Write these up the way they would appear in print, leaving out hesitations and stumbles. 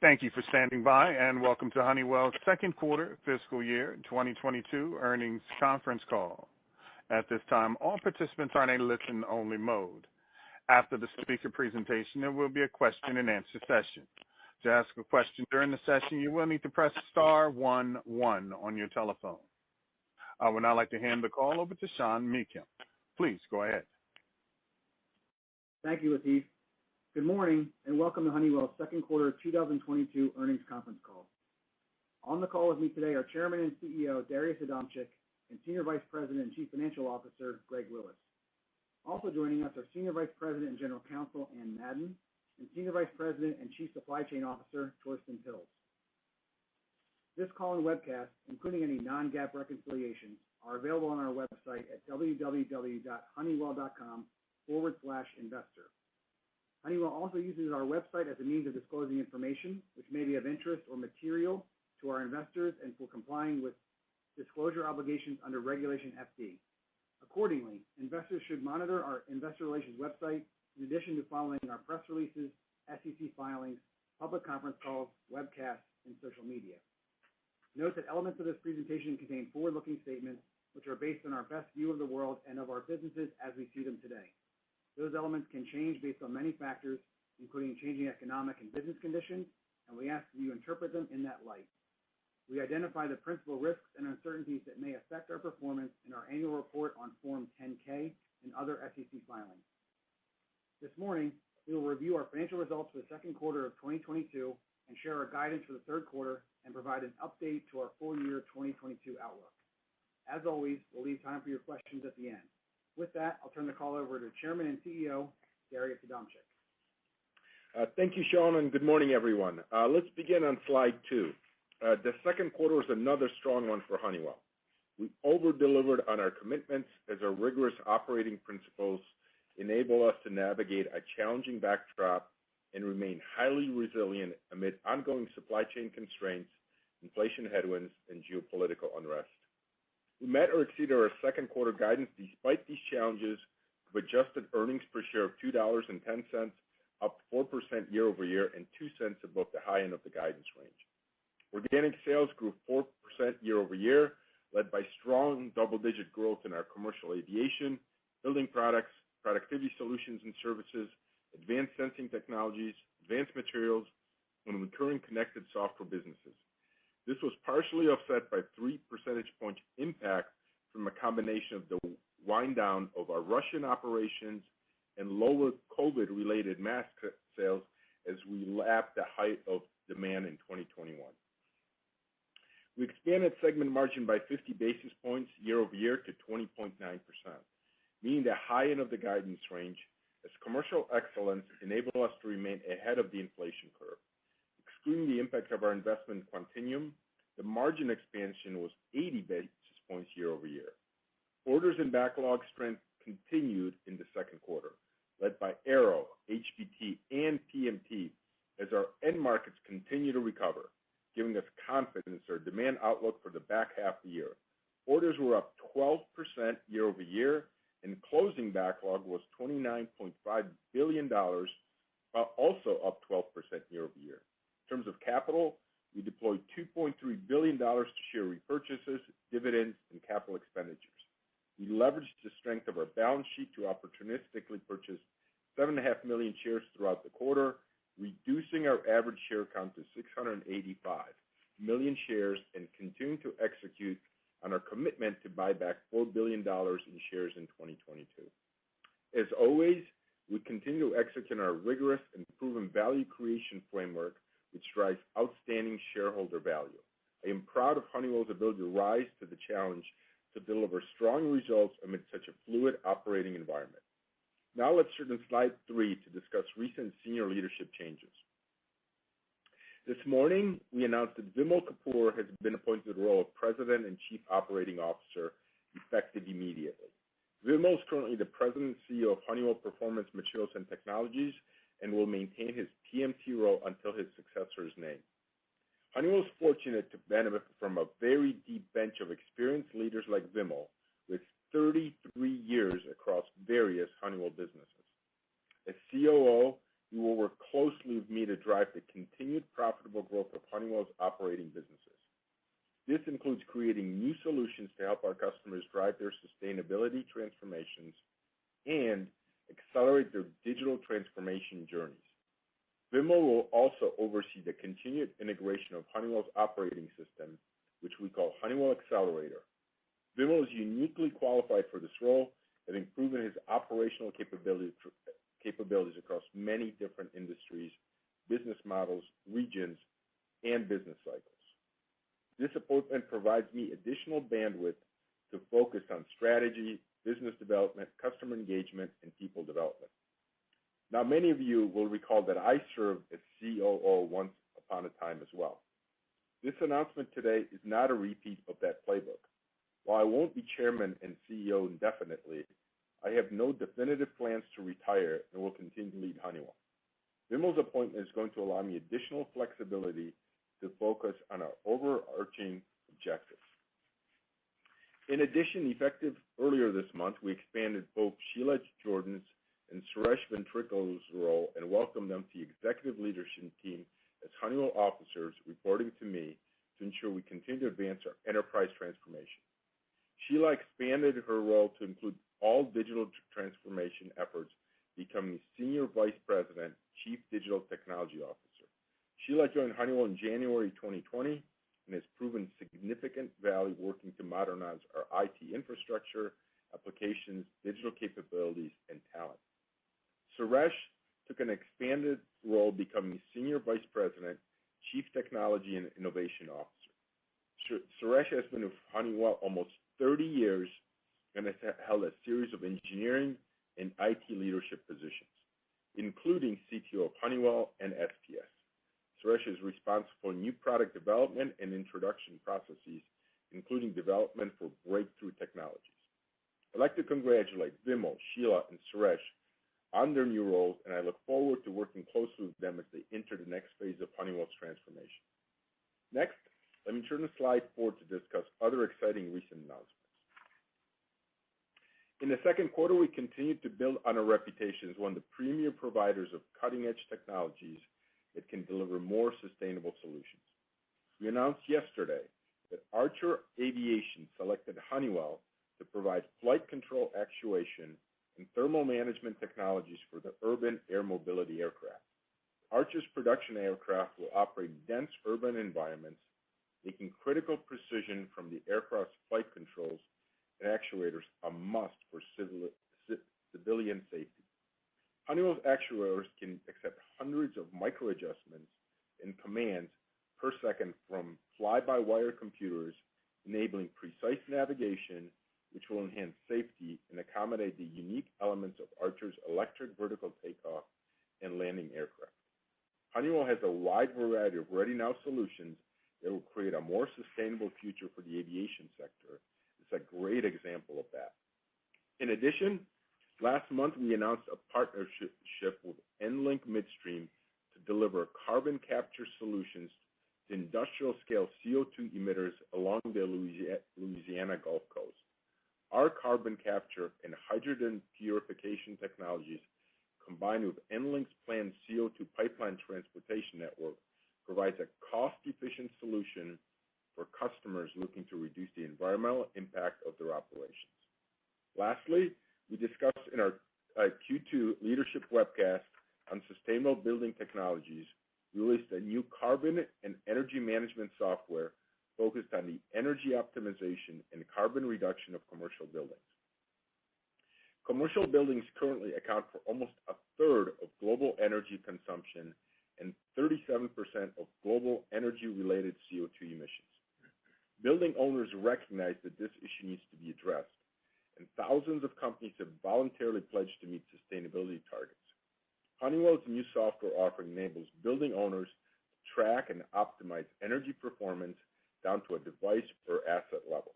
Thank you for standing by, and welcome to Honeywell's second quarter fiscal year 2022 earnings conference call. At this time, all participants are in a listen-only mode. After the speaker presentation, there will be a question-and-answer session. To ask a question during the session, you will need to press star 11 on your telephone. I would now like to hand the call over to Sean Meakim. Please go ahead. Thank you, Latif. Good morning, and welcome to Honeywell's second quarter 2022 earnings conference call. On the call with me today are Chairman and CEO Darius Adamczyk and Senior Vice President and Chief Financial Officer Greg Lewis. Also joining us are Senior Vice President and General Counsel Ann Madden and Senior Vice President and Chief Supply Chain Officer Torsten Pilz. This call and webcast, including any non-GAAP reconciliations, are available on our website at www.honeywell.com/investor. Honeywell also uses our website as a means of disclosing information which may be of interest or material to our investors and for complying with disclosure obligations under Regulation FD. Accordingly, investors should monitor our investor relations website in addition to following our press releases, SEC filings, public conference calls, webcasts, and social media. Note that elements of this presentation contain forward-looking statements which are based on our best view of the world and of our businesses as we see them today. Those elements can change based on many factors, including changing economic and business conditions, and we ask that you interpret them in that light. We identify the principal risks and uncertainties that may affect our performance in our annual report on Form 10-K and other SEC filings. This morning, we will review our financial results for the second quarter of 2022 and share our guidance for the third quarter and provide an update to our full year 2022 outlook. As always, we'll leave time for your questions at the end. With that, I'll turn the call over to Chairman and CEO, Darius Adamczyk. Thank you, Sean, and good morning, everyone. Let's begin on slide 2. The second quarter was another strong one for Honeywell. We over-delivered on our commitments as our rigorous operating principles enable us to navigate a challenging backdrop and remain highly resilient amid ongoing supply chain constraints, inflation headwinds, and geopolitical unrest. We met or exceeded our second quarter guidance despite these challenges with adjusted earnings per share of $2.10, up 4% year over year and 2 cents above the high end of the guidance range. Organic sales grew 4% year over year, led by strong double-digit growth in our commercial aviation, building products, productivity solutions and services, advanced sensing technologies, advanced materials, and recurring connected software businesses. This was partially offset by 3 percentage point impact from a combination of the wind down of our Russian operations and lower COVID-related mask sales as we lapped the height of demand in 2021. We expanded segment margin by 50 basis points year over year to 20.9%, meaning the high end of the guidance range as commercial excellence enabled us to remain ahead of the inflation curve. Excluding the impact of our investment in Quantinuum, the margin expansion was 80 basis points year over year. Orders and backlog strength continued in the second quarter, led by Aero, HBT, and PMT as our end markets continue to recover, giving us confidence in our demand outlook for the back half of the year. Orders were up 12% year over year, and closing backlog was $29.5 billion, while also up 12% year over year. In terms of capital, we deployed $2.3 billion to share repurchases, dividends, and capital expenditures. We leveraged the strength of our balance sheet to opportunistically purchase 7.5 million shares throughout the quarter, reducing our average share count to 685 million shares and continuing to execute on our commitment to buy back $4 billion in shares in 2022. As always, we continue to execute our rigorous and proven value creation framework, which drives outstanding shareholder value. I am proud of Honeywell's ability to rise to the challenge to deliver strong results amid such a fluid operating environment. Now let's turn to slide 3 to discuss recent senior leadership changes. This morning, we announced that Vimal Kapur has been appointed to the role of President and Chief Operating Officer, effective immediately. Vimal is currently the President and CEO of Honeywell Performance Materials and Technologies and will maintain his PMT role until his successor is named. Honeywell is fortunate to benefit from a very deep bench of experienced leaders like Vimal, with 33 years across various Honeywell businesses. As COO, we will work closely with me to drive the continued profitable growth of Honeywell's operating businesses. This includes creating new solutions to help our customers drive their sustainability transformations and accelerate their digital transformation journeys. Vimal will also oversee the continued integration of Honeywell's operating system, which we call Honeywell Accelerator. Vimal is uniquely qualified for this role, having proven his operational capabilities across many different industries, business models, regions, and business cycles. This appointment provides me additional bandwidth to focus on strategy, business development, customer engagement, and people development. Now, many of you will recall that I served as COO once upon a time as well. This announcement today is not a repeat of that playbook. While I won't be chairman and CEO indefinitely, I have no definitive plans to retire and will continue to lead Honeywell. Vimal's appointment is going to allow me additional flexibility to focus on our overarching objectives. In addition, effective earlier this month, we expanded both Sheila Jordan's and Suresh Ventricola's role and welcomed them to the executive leadership team as Honeywell officers reporting to me to ensure we continue to advance our enterprise transformation. Sheila expanded her role to include all digital transformation efforts, becoming Senior Vice President, Chief Digital Technology Officer. Sheila joined Honeywell in January 2020 and has proven significant value working to modernize our IT infrastructure, applications, digital capabilities, and talent. Suresh took an expanded role, becoming Senior Vice President, Chief Technology and Innovation Officer. Suresh has been with Honeywell almost 30 years and has held a series of engineering and IT leadership positions, including CTO of Honeywell and SPS. Suresh is responsible for new product development and introduction processes, including development for breakthrough technologies. I'd like to congratulate Vimal, Sheila, and Suresh on their new roles, and I look forward to working closely with them as they enter the next phase of Honeywell's transformation. Next, let me turn to slide 4 to discuss other exciting recent announcements. In the second quarter, we continued to build on our reputation as one of the premier providers of cutting-edge technologies that can deliver more sustainable solutions. We announced yesterday that Archer Aviation selected Honeywell to provide flight control actuation and thermal management technologies for the urban air mobility aircraft. Archer's production aircraft will operate in dense urban environments, making critical precision from the aircraft's flight controls and actuators a must for civilian safety. Honeywell's actuators can accept hundreds of micro adjustments and commands per second from fly-by-wire computers, enabling precise navigation, which will enhance safety and accommodate the unique elements of Archer's electric vertical takeoff and landing aircraft. Honeywell has a wide variety of ready-now solutions that will create a more sustainable future for the aviation sector. It's a great example of that. In addition, last month we announced a partnership with EnLink Midstream to deliver carbon capture solutions to industrial-scale CO2 emitters along the Louisiana Gulf Coast. Our carbon capture and hydrogen purification technologies, combined with EnLink's planned CO2 pipeline transportation network, provides a cost-efficient solution for customers looking to reduce the environmental impact of their operations. Lastly, we discussed in our Q2 leadership webcast on sustainable building technologies. We released a new carbon and energy management software focused on the energy optimization and carbon reduction of commercial buildings. Commercial buildings currently account for almost a third of global energy consumption and 37% of global energy-related CO2 emissions. Building owners recognize that this issue needs to be addressed, and thousands of companies have voluntarily pledged to meet sustainability targets. Honeywell's new software offering enables building owners to track and optimize energy performance down to a device or asset level.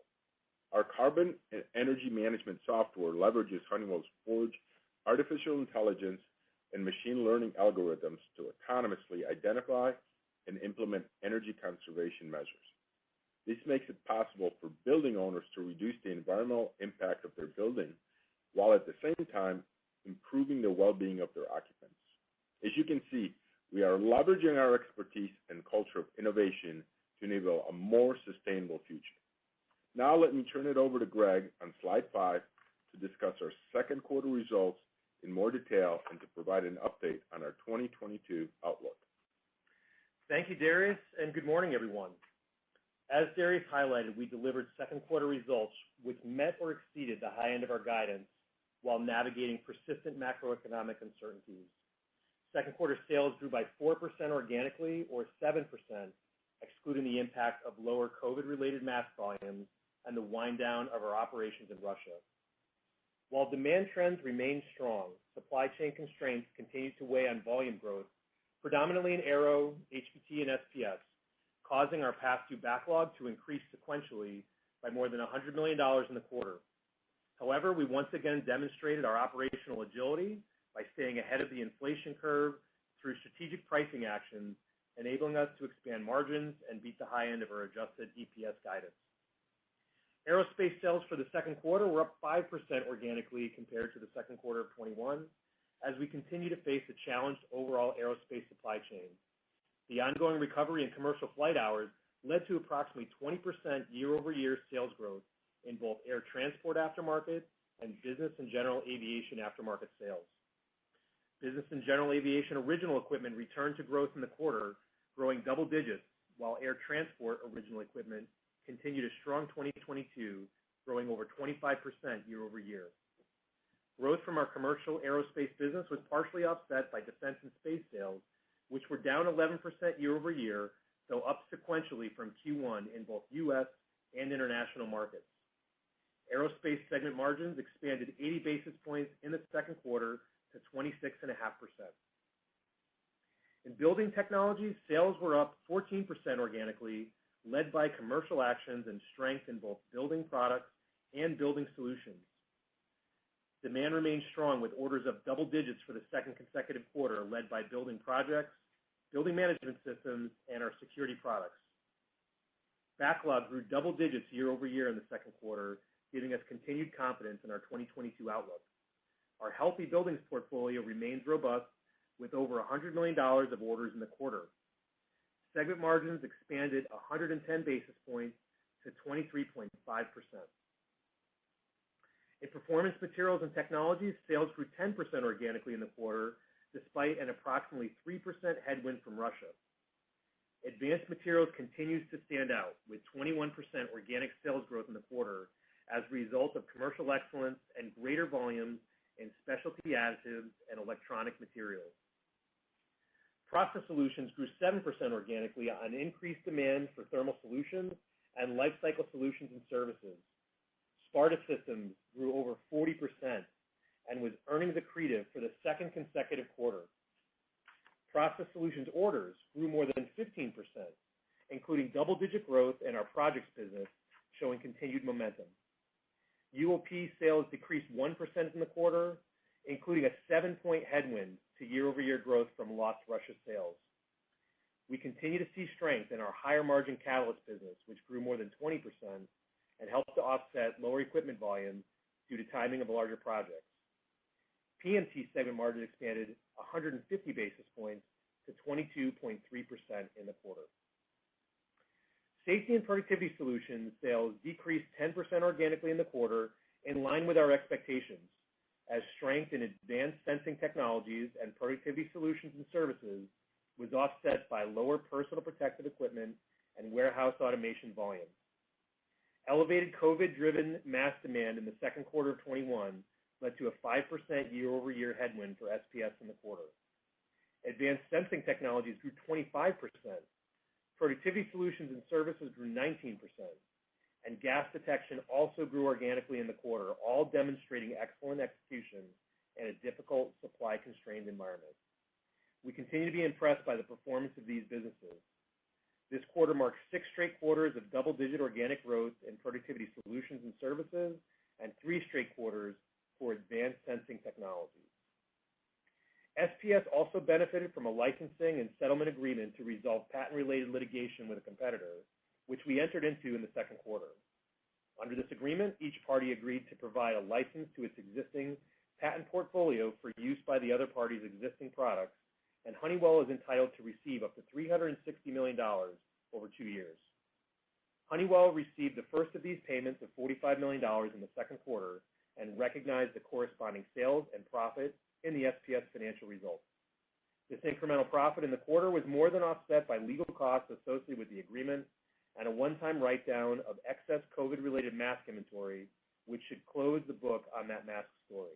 Our carbon and energy management software leverages Honeywell's Forge artificial intelligence and machine learning algorithms to autonomously identify and implement energy conservation measures. This makes it possible for building owners to reduce the environmental impact of their building, while at the same time improving the well-being of their occupants. As you can see, we are leveraging our expertise and culture of innovation to enable a more sustainable future. Now let me turn it over to Greg on slide 5 to discuss our second quarter results in more detail and to provide an update on our 2022 outlook. Thank you, Darius, and good morning, everyone. As Darius highlighted, we delivered second quarter results which met or exceeded the high end of our guidance while navigating persistent macroeconomic uncertainties. Second quarter sales grew by 4% organically or 7%, excluding the impact of lower COVID-related mask volumes and the wind down of our operations in Russia. While demand trends remain strong, supply chain constraints continue to weigh on volume growth, predominantly in Aero, HBT, and SPS, causing our past due backlog to increase sequentially by more than $100 million in the quarter. However, we once again demonstrated our operational agility by staying ahead of the inflation curve through strategic pricing actions, enabling us to expand margins and beat the high end of our adjusted EPS guidance. Aerospace sales for the second quarter were up 5% organically compared to the second quarter of 21, as we continue to face a challenged overall aerospace supply chain. The ongoing recovery in commercial flight hours led to approximately 20% year-over-year sales growth in both air transport aftermarket and business and general aviation aftermarket sales. Business and general aviation original equipment returned to growth in the quarter, growing double digits, while air transport original equipment continued a strong 2022, growing over 25% year over year. Growth from our commercial aerospace business was partially offset by defense and space sales, which were down 11% year over year, though up sequentially from Q1 in both U.S. and international markets. Aerospace segment margins expanded 80 basis points in the second quarter to 26.5%. In building technologies, sales were up 14% organically, led by commercial actions and strength in both building products and building solutions. Demand remained strong with orders up double digits for the second consecutive quarter, led by building projects, building management systems, and our security products. Backlog grew double digits year over year in the second quarter, giving us continued confidence in our 2022 outlook. Our healthy buildings portfolio remains robust with over $100 million of orders in the quarter. Segment margins expanded 110 basis points to 23.5%. In performance materials and technologies, sales grew 10% organically in the quarter, despite an approximately 3% headwind from Russia. Advanced materials continues to stand out with 21% organic sales growth in the quarter as a result of commercial excellence and greater volumes in specialty additives and electronic materials. Process solutions grew 7% organically on increased demand for thermal solutions and life cycle solutions and services. Sparta Systems grew over 40% and was earnings accretive for the second consecutive quarter. Process solutions orders grew more than 15%, including double-digit growth in our projects business, showing continued momentum. UOP sales decreased 1% in the quarter, including a 7-point headwind to year-over-year growth from lost Russia sales. We continue to see strength in our higher margin catalyst business, which grew more than 20% and helped to offset lower equipment volume due to timing of larger projects. PMT segment margin expanded 150 basis points to 22.3% in the quarter. Safety and productivity solutions sales decreased 10% organically in the quarter, in line with our expectations, as strength in advanced sensing technologies and productivity solutions and services was offset by lower personal protective equipment and warehouse automation volumes. Elevated COVID-driven mass demand in the second quarter of 21 led to a 5% year-over-year headwind for SPS in the quarter. Advanced sensing technologies grew 25%. Productivity solutions and services grew 19%, and gas detection also grew organically in the quarter, all demonstrating excellent execution in a difficult supply-constrained environment. We continue to be impressed by the performance of these businesses. This quarter marks 6 straight quarters of double-digit organic growth in productivity solutions and services, and 3 straight quarters for advanced sensing technologies. SPS also benefited from a licensing and settlement agreement to resolve patent-related litigation with a competitor, which we entered into in the second quarter. Under this agreement, each party agreed to provide a license to its existing patent portfolio for use by the other party's existing products and Honeywell is entitled to receive up to $360 million over 2 years. Honeywell received the first of these payments of $45 million in the second quarter and recognized the corresponding sales and profit in the SPS financial results. This incremental profit in the quarter was more than offset by legal costs associated with the agreement and a one-time write-down of excess COVID-related mask inventory, which should close the book on that mask story.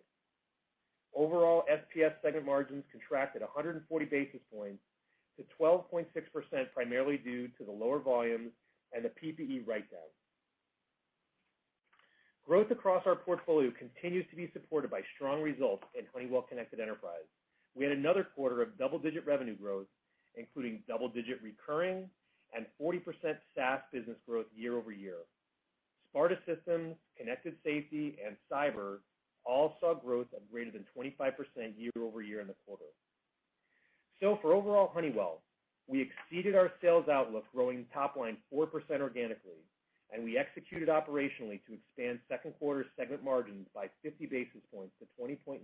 Overall, SPS segment margins contracted 140 basis points to 12.6%, primarily due to the lower volumes and the PPE write-down. Growth across our portfolio continues to be supported by strong results in Honeywell Connected Enterprise. We had another quarter of double-digit revenue growth, including double-digit recurring and 40% SaaS business growth year over year. Sparta Systems, Connected Safety, and Cyber all saw growth of greater than 25% year over year in the quarter. So for overall Honeywell, we exceeded our sales outlook, growing top line 4% organically, and we executed operationally to expand second quarter segment margins by 50 basis points to 20.9%,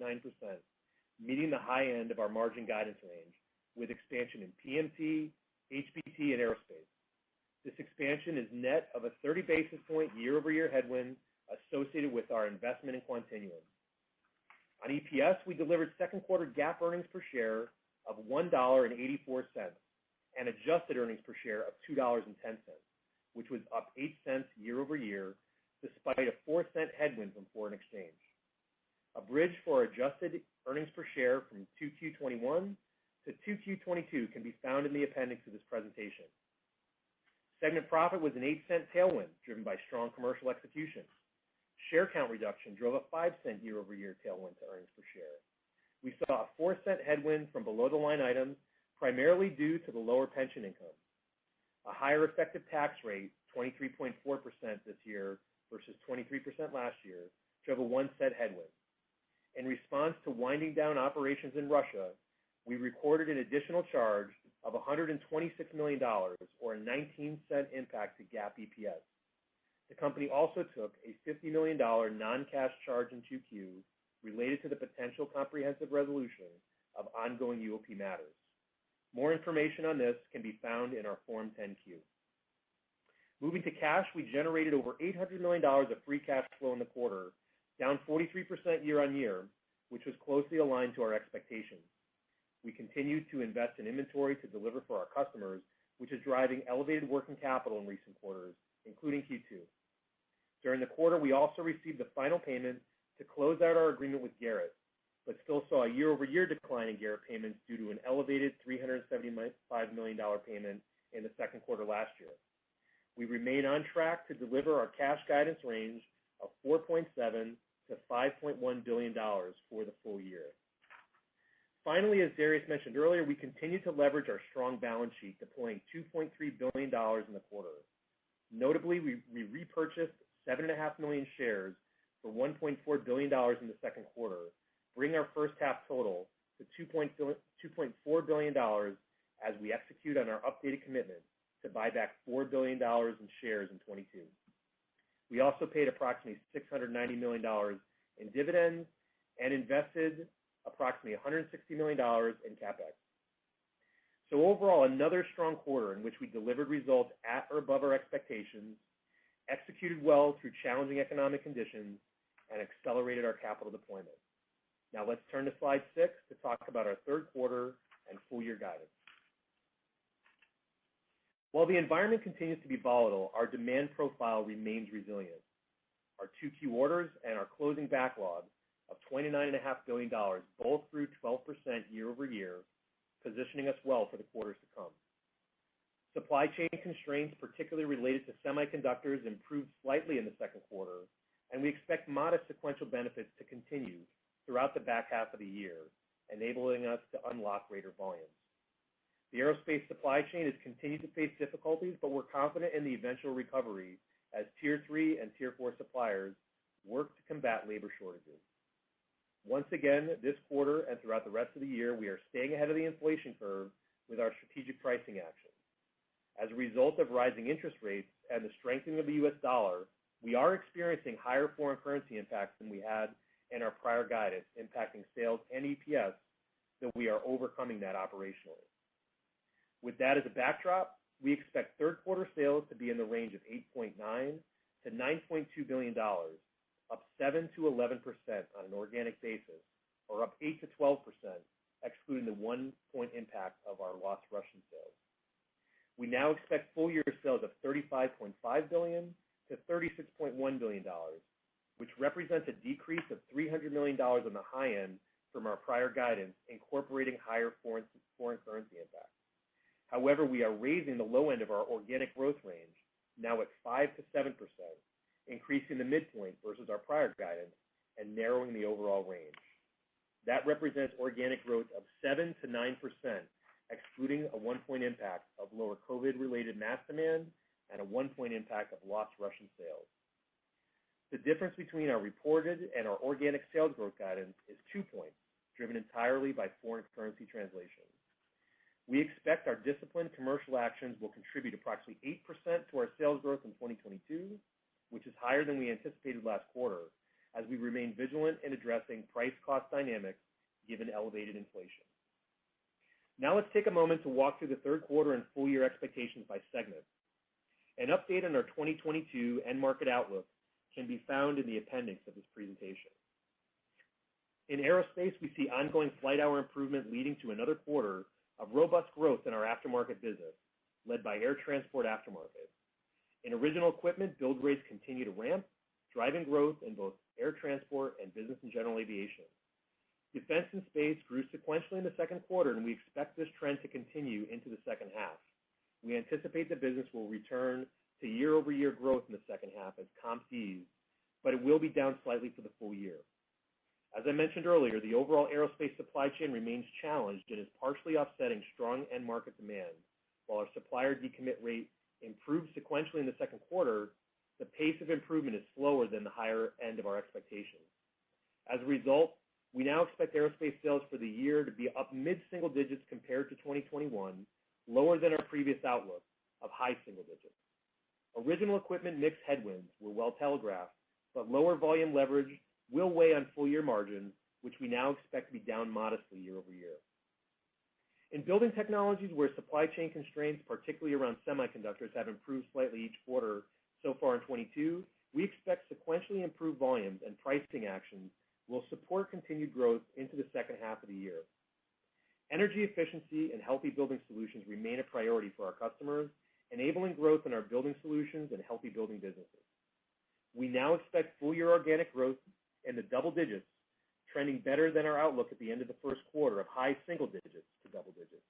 meeting the high end of our margin guidance range, with expansion in PMT, HBT, and Aerospace. This expansion is net of a 30 basis point year-over-year headwind associated with our investment in Quantinuum. On EPS, we delivered second quarter GAAP earnings per share of $1.84 and adjusted earnings per share of $2.10, which was up 8 cents year over year, despite a 4-cent headwind from foreign exchange. A bridge for adjusted earnings per share from 2Q21 to 2Q22 can be found in the appendix of this presentation. Segment profit was an 8-cent tailwind, driven by strong commercial execution. Share count reduction drove a 5-cent year-over-year tailwind to earnings per share. We saw a 4-cent headwind from below-the-line items, primarily due to the lower pension income. A higher effective tax rate, 23.4% this year versus 23% last year, drove a 1-cent headwind. In response to winding down operations in Russia, we recorded an additional charge of $126 million, or a 19-cent impact to GAAP EPS. The company also took a $50 million non-cash charge in 2Q related to the potential comprehensive resolution of ongoing UOP matters. More information on this can be found in our Form 10-Q. Moving to cash, we generated over $800 million of free cash flow in the quarter, down 43% year on year, which was closely aligned to our expectations. We continued to invest in inventory to deliver for our customers, which is driving elevated working capital in recent quarters, including Q2. During the quarter, we also received the final payment to close out our agreement with Garrett, but still saw a year-over-year decline in Garrett payments due to an elevated $375 million payment in the second quarter last year. We remain on track to deliver our cash guidance range of $4.7 to $5.1 billion for the full year. Finally, as Darius mentioned earlier, we continue to leverage our strong balance sheet, deploying $2.3 billion in the quarter. Notably, we repurchased 7.5 million shares for $1.4 billion in the second quarter, bringing our first half total to $2.4 billion as we execute on our updated commitment to buy back $4 billion in shares in 2022. We also paid approximately $690 million in dividends and invested approximately $160 million in CapEx. So overall, another strong quarter in which we delivered results at or above our expectations, executed well through challenging economic conditions, and accelerated our capital deployment. Now let's turn to slide 6 to talk about our third quarter and full year guidance. While the environment continues to be volatile, our demand profile remains resilient. Our 2Q orders and our closing backlog of $29.5 billion both grew 12% year over year, positioning us well for the quarters to come. Supply chain constraints, particularly related to semiconductors, improved slightly in the second quarter, and we expect modest sequential benefits to continue throughout the back half of the year, enabling us to unlock greater volumes. The aerospace supply chain has continued to face difficulties, but we're confident in the eventual recovery as Tier 3 and Tier 4 suppliers work to combat labor shortages. Once again, this quarter and throughout the rest of the year, we are staying ahead of the inflation curve with our strategic pricing actions. As a result of rising interest rates and the strengthening of the U.S. dollar, we are experiencing higher foreign currency impacts than we had in our prior guidance, impacting sales and EPS though we are overcoming that operationally. With that as a backdrop, we expect third quarter sales to be in the range of $8.9 to $9.2 billion, up 7 to 11% on an organic basis, or up 8 to 12%, excluding the 1-point impact of our lost Russian sales. We now expect full year sales of $35.5 billion to $36.1 billion, which represents a decrease of $300 million on the high end from our prior guidance, incorporating higher foreign currency impact. However, we are raising the low end of our organic growth range, now at 5 to 7%, increasing the midpoint versus our prior guidance and narrowing the overall range. That represents organic growth of 7 to 9%, excluding a 1-point impact of lower COVID-related mask demand and a 1-point impact of lost Russian sales. The difference between our reported and our organic sales growth guidance is 2 points, driven entirely by foreign currency translation. We expect our disciplined commercial actions will contribute approximately 8% to our sales growth in 2022, which is higher than we anticipated last quarter, as we remain vigilant in addressing price-cost dynamics given elevated inflation. Now let's take a moment to walk through the third quarter and full year expectations by segment. An update on our 2022 end market outlook can be found in the appendix of this presentation. In aerospace, we see ongoing flight hour improvement leading to another quarter of robust growth in our aftermarket business, led by air transport aftermarket. In original equipment, build rates continue to ramp, driving growth in both air transport and business and general aviation. Defense and space grew sequentially in the second quarter, and we expect this trend to continue into the second half. We anticipate the business will return to year-over-year growth in the second half as comps ease, but it will be down slightly for the full year. As I mentioned earlier, the overall aerospace supply chain remains challenged and is partially offsetting strong end market demand. While our supplier decommit rate improved sequentially in the second quarter, the pace of improvement is slower than the higher end of our expectations. As a result, we now expect aerospace sales for the year to be up mid-single digits compared to 2021, lower than our previous outlook of high single digits. Original equipment mix headwinds were well telegraphed, but lower volume leverage will weigh on full-year margins, which we now expect to be down modestly year over year. In building technologies, where supply chain constraints, particularly around semiconductors, have improved slightly each quarter so far in 22, we expect sequentially improved volumes and pricing actions will support continued growth into the second half of the year. Energy efficiency and healthy building solutions remain a priority for our customers, enabling growth in our building solutions and healthy building businesses. We now expect full-year organic growth in the double digits, trending better than our outlook at the end of the first quarter of high single digits to double digits.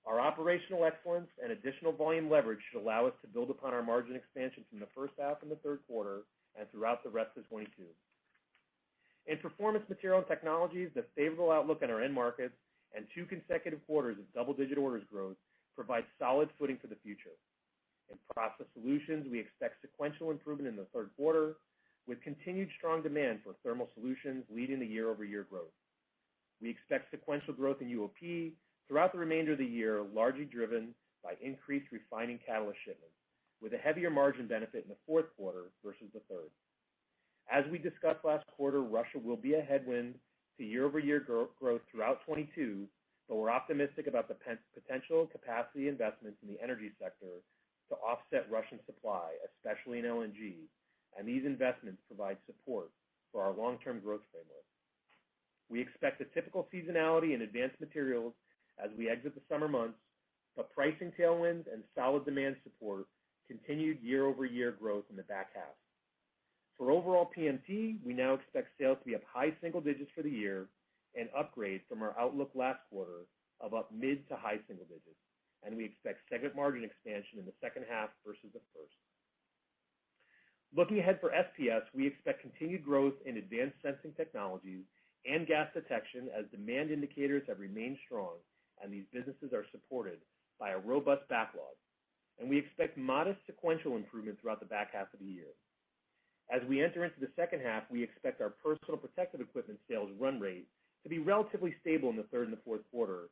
Our operational excellence and additional volume leverage should allow us to build upon our margin expansion from the first half and the third quarter and throughout the rest of 22. In performance material and technologies, the favorable outlook on our end markets and 2 consecutive quarters of double-digit orders growth provide solid footing for the future. In process solutions, we expect sequential improvement in the third quarter, with continued strong demand for thermal solutions leading the year-over-year growth. We expect sequential growth in UOP throughout the remainder of the year, largely driven by increased refining catalyst shipments, with a heavier margin benefit in the fourth quarter versus the third. As we discussed last quarter, Russia will be a headwind to year-over-year growth throughout 22, but we're optimistic about the potential capacity investments in the energy sector to offset Russian supply, especially in LNG, and these investments provide support for our long-term growth framework. We expect a typical seasonality in advanced materials as we exit the summer months, but pricing tailwinds and solid demand support continued year-over-year growth in the back half. For overall PMT, we now expect sales to be up high single digits for the year, an upgrade from our outlook last quarter of up mid to high single digits, and we expect segment margin expansion in the second half versus the first. Looking ahead for SPS, we expect continued growth in advanced sensing technologies and gas detection as demand indicators have remained strong, and these businesses are supported by a robust backlog. And we expect modest sequential improvement throughout the back half of the year. As we enter into the second half, we expect our personal protective equipment sales run rate to be relatively stable in the third and the fourth quarter.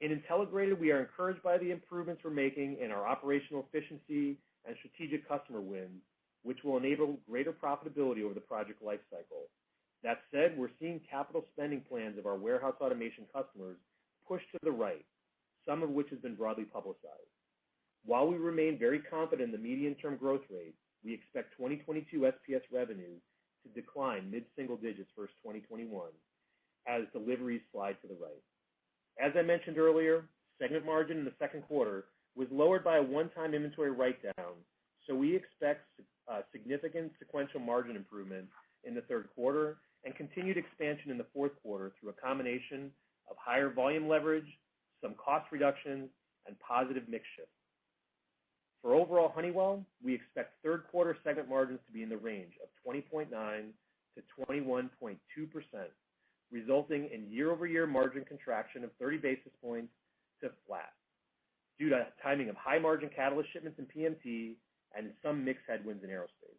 In Intelligrated, we are encouraged by the improvements we're making in our operational efficiency and strategic customer wins, which will enable greater profitability over the project lifecycle. That said, we're seeing capital spending plans of our warehouse automation customers push to the right, some of which has been broadly publicized. While we remain very confident in the medium-term growth rate, we expect 2022 SPS revenue to decline mid-single digits versus 2021 as deliveries slide to the right. As I mentioned earlier, segment margin in the second quarter was lowered by a one-time inventory write-down, so we expect significant sequential margin improvement in the third quarter and continued expansion in the fourth quarter through a combination of higher volume leverage, some cost reductions, and positive mix shift. For overall Honeywell, we expect third quarter segment margins to be in the range of 20.9 to 21.2%, resulting in year-over-year margin contraction of 30 basis points to flat due to timing of high-margin catalyst shipments in PMT and some mix headwinds in Aerospace.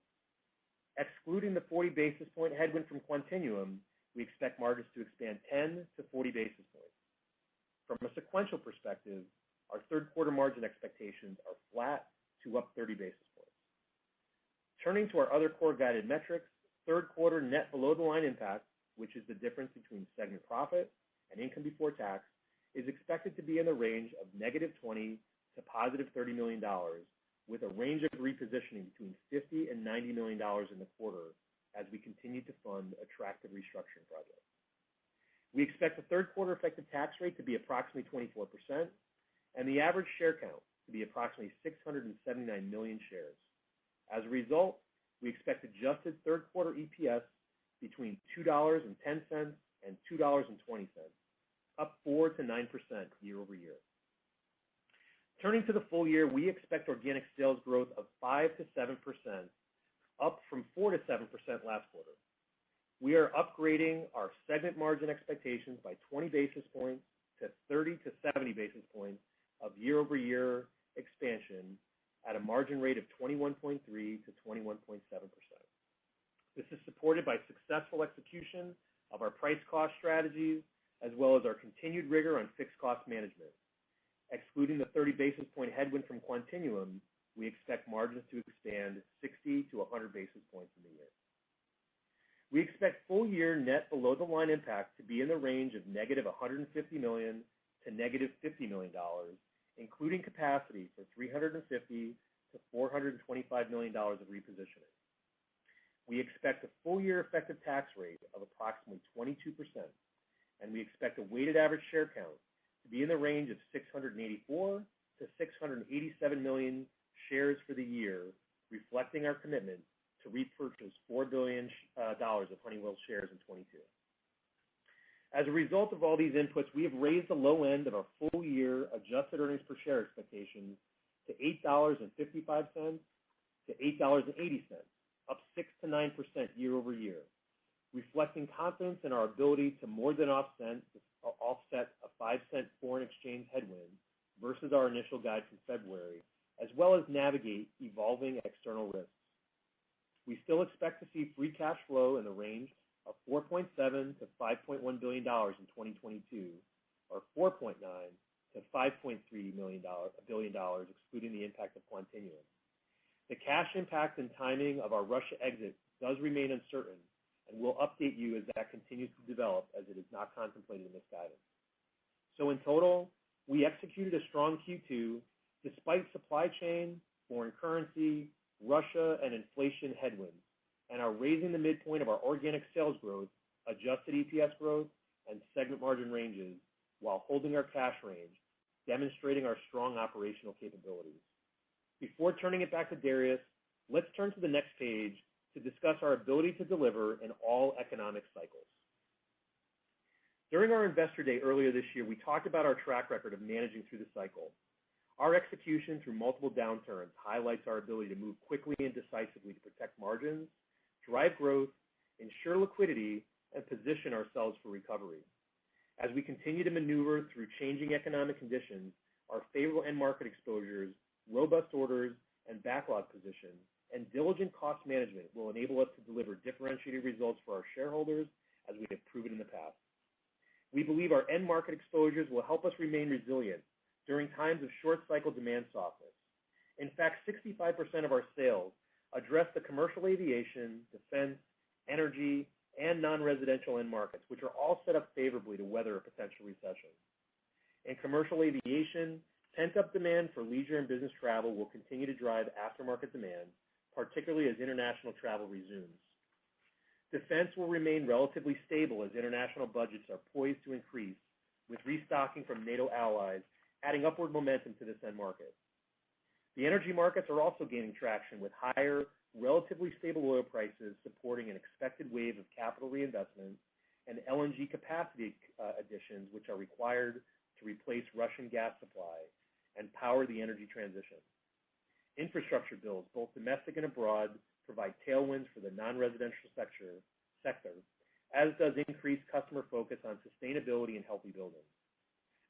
Excluding the 40 basis point headwind from Quantinuum, we expect margins to expand 10 to 40 basis points. From a sequential perspective, our third quarter margin expectations are flat to up 30 basis points. Turning to our other core guided metrics, third quarter net below-the-line impact, which is the difference between segment profit and income before tax, is expected to be in the range of negative $20 to positive $30 million, with a range of repositioning between $50 and $90 million in the quarter as we continue to fund attractive restructuring projects. We expect the third quarter effective tax rate to be approximately 24% and the average share count to be approximately 679 million shares. As a result, we expect adjusted third quarter EPS between $2.10 and $2.20, up 4 to 9% year over year. Turning to the full year, we expect organic sales growth of 5 to 7%, up from 4 to 7% last quarter. We are upgrading our segment margin expectations by 20 basis points to 30 to 70 basis points of year-over-year expansion at a margin rate of 21.3 to 21.7%. This is supported by successful execution of our price-cost strategies, as well as our continued rigor on fixed cost management. Excluding the 30 basis point headwind from Quantinuum, we expect margins to expand 60 to 100 basis points in the year. We expect full-year net below-the-line impact to be in the range of negative $150 million to negative $50 million, including capacity for $350 to $425 million of repositioning. We expect a full-year effective tax rate of approximately 22%, and we expect a weighted average share count to be in the range of 684 to 687 million shares for the year, reflecting our commitment to repurchase $4 billion of Honeywell shares in 22. As a result of all these inputs, we have raised the low end of our full-year adjusted earnings per share expectations to $8.55 to $8.80, up 6 to 9% year over year, reflecting confidence in our ability to more than offset a 5-cent foreign exchange headwind versus our initial guide from February, as well as navigate evolving external risks. We still expect to see free cash flow in the range of $4.7 to $5.1 billion in 2022, or $4.9 to $5.3 billion, excluding the impact of Quantinuum. The cash impact and timing of our Russia exit does remain uncertain, and we'll update you as that continues to develop, as it is not contemplated in this guidance. So in total, we executed a strong Q2 despite supply chain, foreign currency, Russia, and inflation headwinds, and are raising the midpoint of our organic sales growth, adjusted EPS growth, and segment margin ranges while holding our cash range, demonstrating our strong operational capabilities. Before turning it back to Darius, let's turn to the next page to discuss our ability to deliver in all economic cycles. During our Investor Day earlier this year, we talked about our track record of managing through the cycle. Our execution through multiple downturns highlights our ability to move quickly and decisively to protect margins, drive growth, ensure liquidity, and position ourselves for recovery. As we continue to maneuver through changing economic conditions, our favorable end market exposures, robust orders, and backlog position, and diligent cost management will enable us to deliver differentiated results for our shareholders, as we have proven in the past. We believe our end market exposures will help us remain resilient during times of short cycle demand softness. In fact, 65% of our sales address the commercial aviation, defense, energy, and non-residential end markets, which are all set up favorably to weather a potential recession. In commercial aviation, pent-up demand for leisure and business travel will continue to drive aftermarket demand, particularly as international travel resumes. Defense will remain relatively stable as international budgets are poised to increase, with restocking from NATO allies adding upward momentum to this end market. The energy markets are also gaining traction, with higher, relatively stable oil prices supporting an expected wave of capital reinvestment and LNG capacity additions, which are required to replace Russian gas supply and power the energy transition. Infrastructure bills, both domestic and abroad, provide tailwinds for the non-residential sector, as does increased customer focus on sustainability and healthy buildings.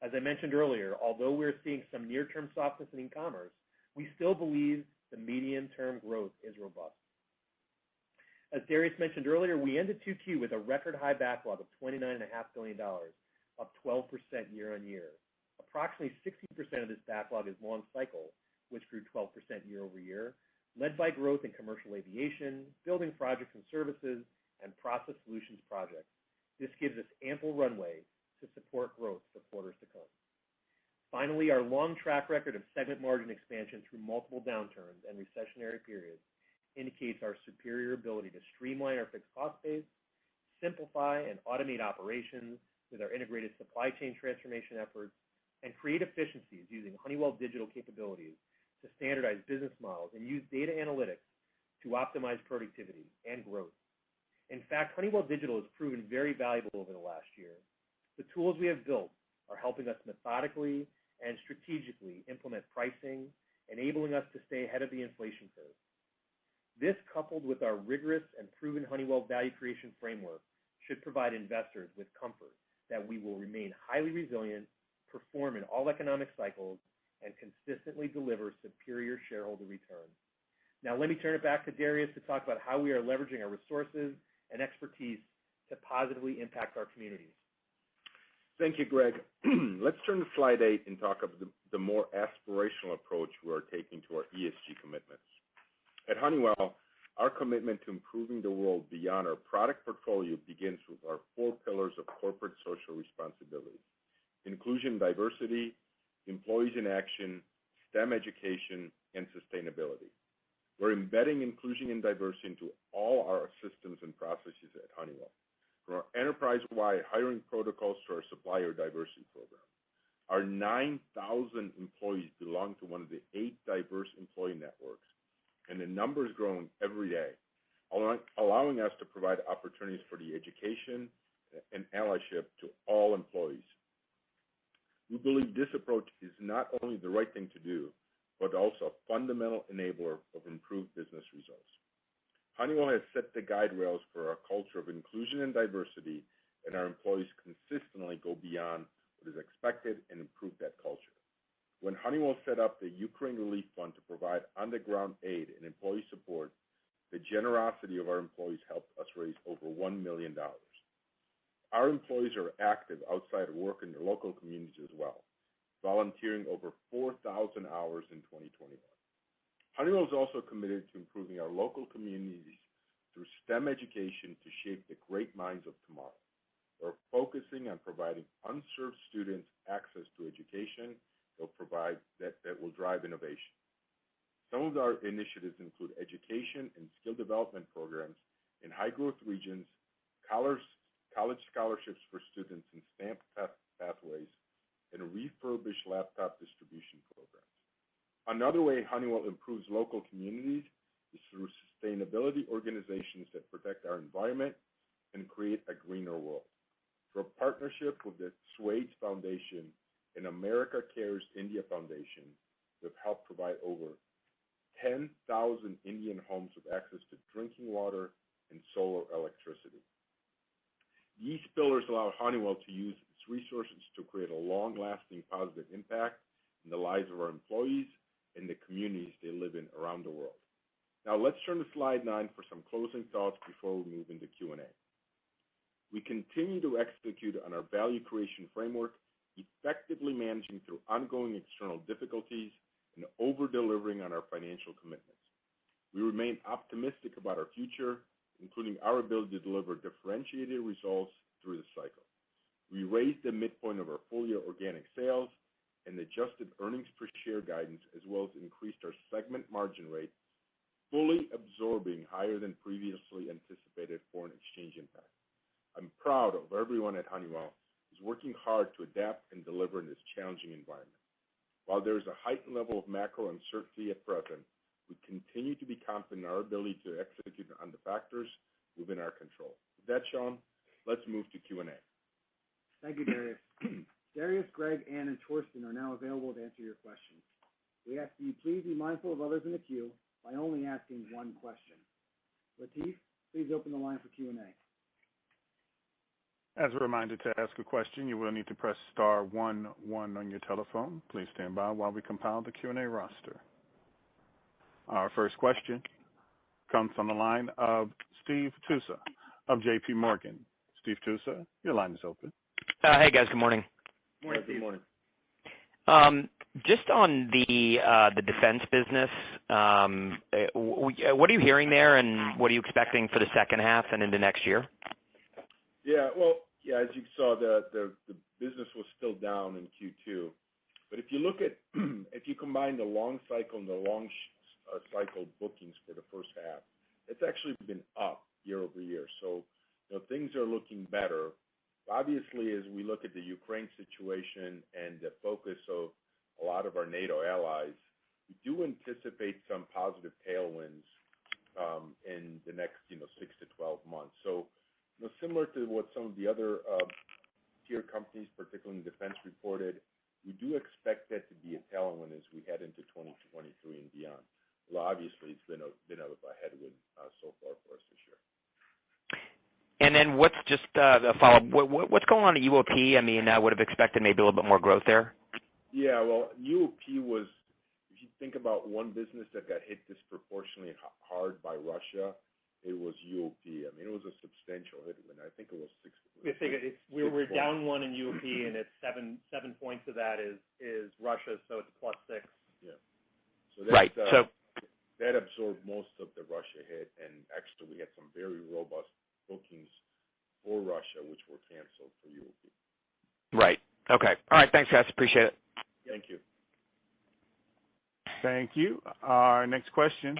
As I mentioned earlier, although we're seeing some near-term softness in e-commerce, we still believe the medium-term growth is robust. As Darius mentioned earlier, we ended 2Q with a record high backlog of $29.5 billion, up 12% year on year. Approximately 60% of this backlog is long cycle, which grew 12% year over year, led by growth in commercial aviation, building projects and services, and process solutions projects. This gives us ample runway to support growth for quarters to come. Finally, our long track record of segment margin expansion through multiple downturns and recessionary periods indicates our superior ability to streamline our fixed cost base, simplify and automate operations with our integrated supply chain transformation efforts, and create efficiencies using Honeywell digital capabilities to standardize business models and use data analytics to optimize productivity and growth. In fact, Honeywell Digital has proven very valuable over the last year. The tools we have built are helping us methodically and strategically implement pricing, enabling us to stay ahead of the inflation curve. This, coupled with our rigorous and proven Honeywell value creation framework, should provide investors with comfort that we will remain highly resilient, perform in all economic cycles, and consistently deliver superior shareholder returns. Now let me turn it back to Darius to talk about how we are leveraging our resources and expertise to positively impact our communities. Thank you, Greg. Let's turn to slide 8 and talk about the more aspirational approach we are taking to our ESG commitments. At Honeywell, our commitment to improving the world beyond our product portfolio begins with our 4 pillars of corporate social responsibility: inclusion, diversity, employees in action, STEM education, and sustainability. We're embedding inclusion and diversity into all our systems and processes at Honeywell, from our enterprise-wide hiring protocols to our supplier diversity program. Our 9,000 employees belong to one of the 8 diverse employee networks, and the number is growing every day, allowing us to provide opportunities for the education and allyship to all employees. We believe this approach is not only the right thing to do, but also a fundamental enabler of improved business results. Honeywell has set the guide rails for our culture of inclusion and diversity, and our employees consistently go beyond what is expected and improve that culture. When Honeywell set up the Ukraine Relief Fund to provide on-the-ground aid and employee support, the generosity of our employees helped us raise over $1 million. Our employees are active outside of work in their local communities as well, volunteering over 4,000 hours in 2021. Honeywell is also committed to improving our local communities through STEM education to shape the great minds of tomorrow. We're focusing on providing unserved students access to education that will drive innovation. Some of our initiatives include education and skill development programs in high-growth regions, college scholarships for students in STEM pathways, and refurbished laptop distribution programs. Another way Honeywell improves local communities is through sustainability organizations that protect our environment and create a greener world. Through a partnership with the Swades Foundation and America Cares India Foundation, we've helped provide over 10,000 Indian homes with access to drinking water and solar electricity. These pillars allow Honeywell to use its resources to create a long-lasting positive impact in the lives of our employees and the communities they live in around the world. Now let's turn to slide 9 for some closing thoughts before we move into Q&A. We continue to execute on our value creation framework, effectively managing through ongoing external difficulties and over-delivering on our financial commitments. We remain optimistic about our future including our ability to deliver differentiated results through the cycle. We raised the midpoint of our full-year organic sales and adjusted earnings per share guidance, as well as increased our segment margin rate, fully absorbing higher than previously anticipated foreign exchange impact. I'm proud of everyone at Honeywell who's working hard to adapt and deliver in this challenging environment. While there is a heightened level of macro uncertainty at present, we continue to be confident in our ability to execute on the factors within our control. With that, Sean, let's move to Q&A. Thank you, Darius. Darius, Greg, Ann, and Torsten are now available to answer your questions. We ask that you please be mindful of others in the queue by only asking one question. Latif, please open the line for Q&A. As a reminder, to ask a question, you will need to press star 11 on your telephone. Please stand by while we compile the Q&A roster. Our first question comes from the line of Steve Tusa of J.P. Morgan. Steve Tusa, your line is open. Hey, guys. Good morning. Morning, Steve. Good morning. Just on the defense business, what are you hearing there, and what are you expecting for the second half and into next year? Yeah, well, as you saw, the business was still down in Q2. But if you look at, if you combine the long cycle and the long cycle bookings for the first half, it's actually been up year over year. So, things are looking better. Obviously, as we look at the Ukraine situation and the focus of a lot of our NATO allies, we do anticipate some positive tailwinds in the next, 6 to 12 months. So, similar to what some of the other tier companies, particularly in defense, reported, we do expect that to be a tailwind as we head into 2023 and beyond. Well, obviously, it's been a headwind so far for us this year. And then what's just a follow-up? What's going on at UOP? I mean, I would have expected maybe a little bit more growth there. Yeah, well, UOP was, if you think about one business that got hit disproportionately hard by Russia, it was UOP. I mean, it was a substantial headwind. I think it was 6. We're down 1 in UOP, and it's 7 points of that is Russia, so it's +6. Yeah. So that's, right. that absorbed most of the Russia hit, and actually we had some very robust bookings for Russia, which were canceled for UOP. Right. Okay. All right. Thanks, guys. Appreciate it. Thank you. Thank you. Our next question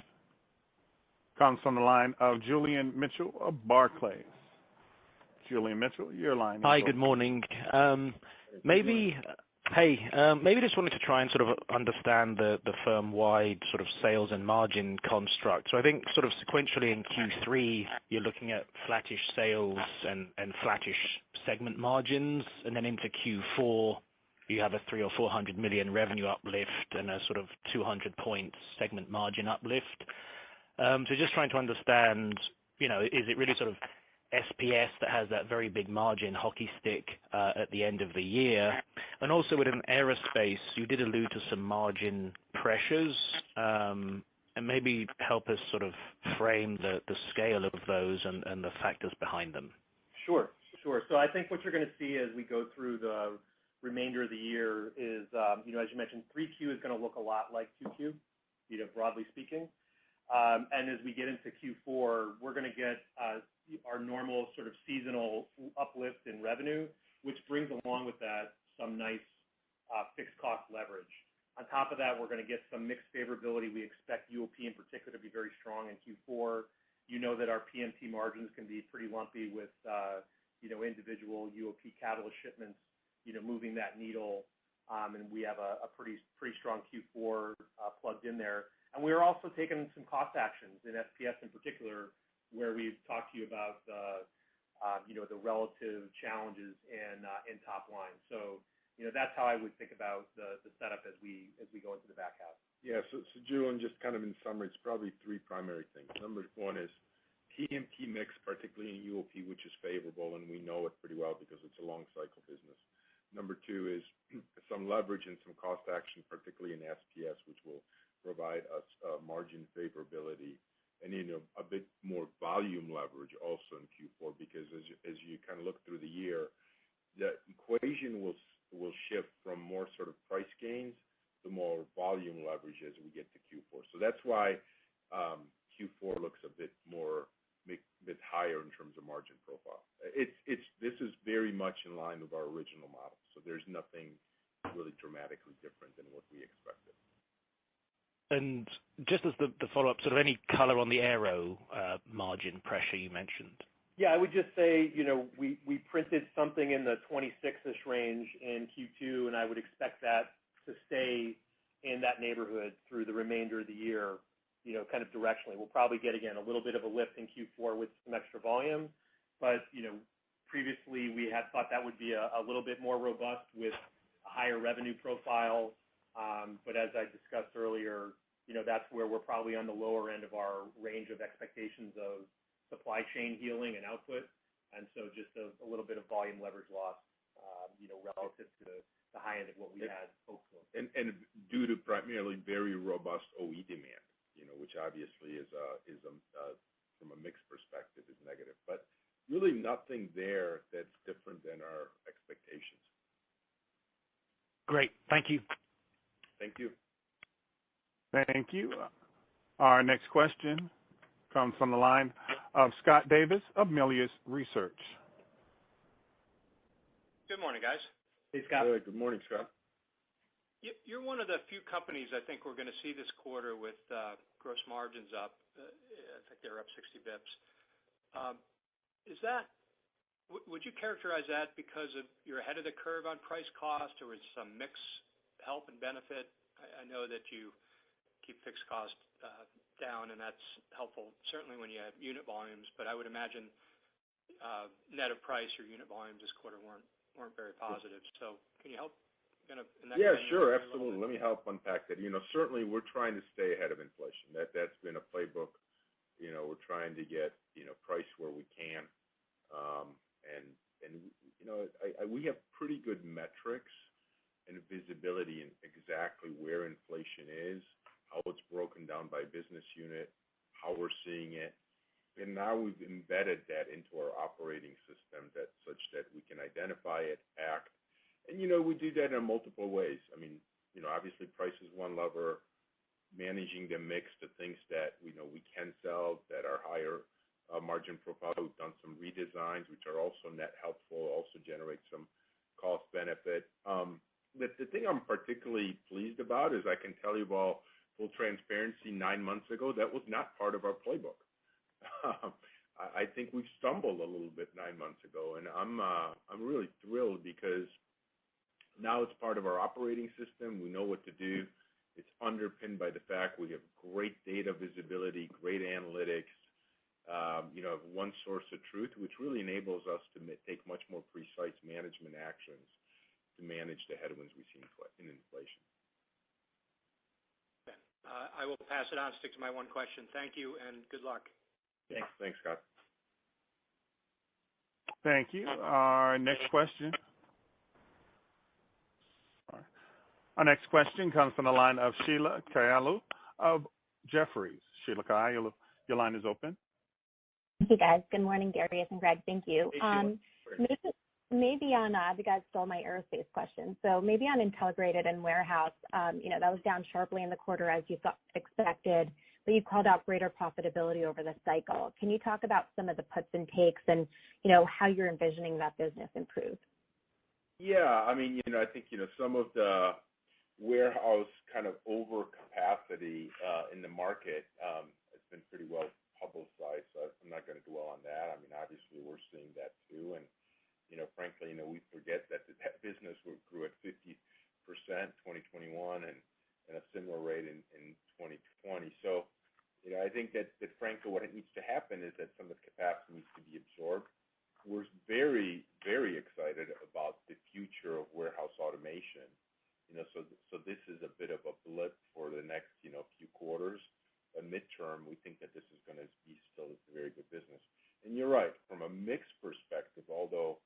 comes from the line of Julian Mitchell of Barclays. Julian Mitchell, your line is open. Hi, good morning. Maybe just wanted to try and sort of understand the firm-wide sort of sales and margin construct. So I think sort of sequentially in Q3, you're looking at flattish sales and flattish segment margins, and then into Q4, you have a $300 or $400 million revenue uplift and a sort of 200 points segment margin uplift. So just trying to understand, is it really sort of SPS that has that very big margin hockey stick at the end of the year? And also within Aerospace, you did allude to some margin pressures, and maybe help us sort of frame the scale of those and the factors behind them. Sure. So I think what you're going to see as we go through the remainder of the year is, as you mentioned, 3Q is going to look a lot like 2Q, broadly speaking. And as we get into Q4, we're going to get our normal sort of seasonal uplift in revenue, which brings along with that some nice fixed cost leverage. On top of that, we're going to get some mixed favorability. We expect UOP in particular to be very strong in Q4. You know that our PMT margins can be pretty lumpy with, individual UOP catalyst shipments, moving that needle. And we have a pretty strong Q4 plugged in there. And we're also taking some cost actions in SPS in particular, where we've talked to you about the relative challenges in top line. So, that's how I would think about the setup as we go into the back half. Yeah, so Julian, just kind of in summary, it's probably 3 primary things. Number 1 is PMT mix, particularly in UOP, which is favorable, and we know it pretty well because it's a long cycle business. Number 2 is some leverage and some cost action, particularly in SPS, which will provide us margin favorability, and a bit more volume leverage also in Q4, because as you kind of look through the year, the equation will shift from more sort of price gains to more volume leverage as we get to Q4. So that's why Q4 looks a bit more bit higher in terms of margin profile. This is very much in line with our original model, so there's nothing really dramatically different than what we expected. And just as the follow-up, sort of any color on the aero margin pressure you mentioned? Yeah, I would just say, we printed something in the 26-ish range in Q2, and I would expect that to stay in that neighborhood through the remainder of the year, kind of directionally. We'll probably get, again, a little bit of a lift in Q4 with some extra volume, but, previously we had thought that would be a little bit more robust with a higher revenue profile. But as I discussed earlier, that's where we're probably on the lower end of our range of expectations of supply chain healing and output. And so just a little bit of volume leverage loss, relative to the high end of what we had hoped for. And due to primarily very robust OE demand, which obviously is from a mix perspective is negative, but really nothing there that's different than our expectations. Great. Thank you. Thank you. Thank you. Our next question comes from the line of Scott Davis of Melius Research. Good morning, guys. Hey, Scott. Good morning, Scott. You're one of the few companies I think we're going to see this quarter with gross margins up. I think they're up 60 bips. Would you characterize that because of you're ahead of the curve on price cost, or is some mix help and benefit? I know that you keep fixed cost down, and that's helpful certainly when you have unit volumes. But I would imagine net of price, your unit volumes this quarter weren't very positive. So can you help? Yeah, sure, absolutely. Let me help unpack that. Certainly we're trying to stay ahead of inflation. That's been a playbook. We're trying to get price where we can, we have pretty good metrics and visibility in exactly where inflation is, how it's broken down by business unit, how we're seeing it, and now we've embedded that into our operating system such that we can identify it, act. And, we do that in multiple ways. I mean, obviously price is one lever, managing the mix to things that we know we can sell that are higher margin profile. We've done some redesigns, which are also net helpful, also generate some cost benefit. The thing I'm particularly pleased about is I can tell you all full transparency, 9 months ago, that was not part of our playbook. I think we've stumbled a little bit 9 months ago, and I'm really thrilled because now it's part of our operating system. We know what to do. It's underpinned by the fact we have great data visibility, great analytics, have one source of truth, which really enables us to take much more precise management actions to manage the headwinds we see in inflation. Okay. I will pass it on, stick to my one question. Thank you, and good luck. Thanks, Scott. Thank you. Our next question comes from the line of Sheila Kahyaoglu of Jefferies. Sheila Kahyaoglu, your line is open. Hey, guys. Good morning, Darius and Greg. Thank you. Hey, Maybe on, you guys stole my aerospace question. So maybe on integrated and warehouse, that was down sharply in the quarter as you expected, but you called out greater profitability over the cycle. Can you talk about some of the puts and takes and, how you're envisioning that business improve? Yeah, I mean, I think, some of the warehouse kind of overcapacity in the market has been pretty well publicized, so I'm not going to dwell on that. I mean, obviously we're seeing that too, and frankly, we forget that business grew at 50% 2021 and a similar rate in 2020. So, I think that frankly what it needs to happen is that some of the capacity needs to be absorbed. We're very, very excited about the future of warehouse automation. So this is a bit of a blip for the next, few quarters. But midterm, we think that this is going to be still a very good business. And you're right, from a mix perspective, although,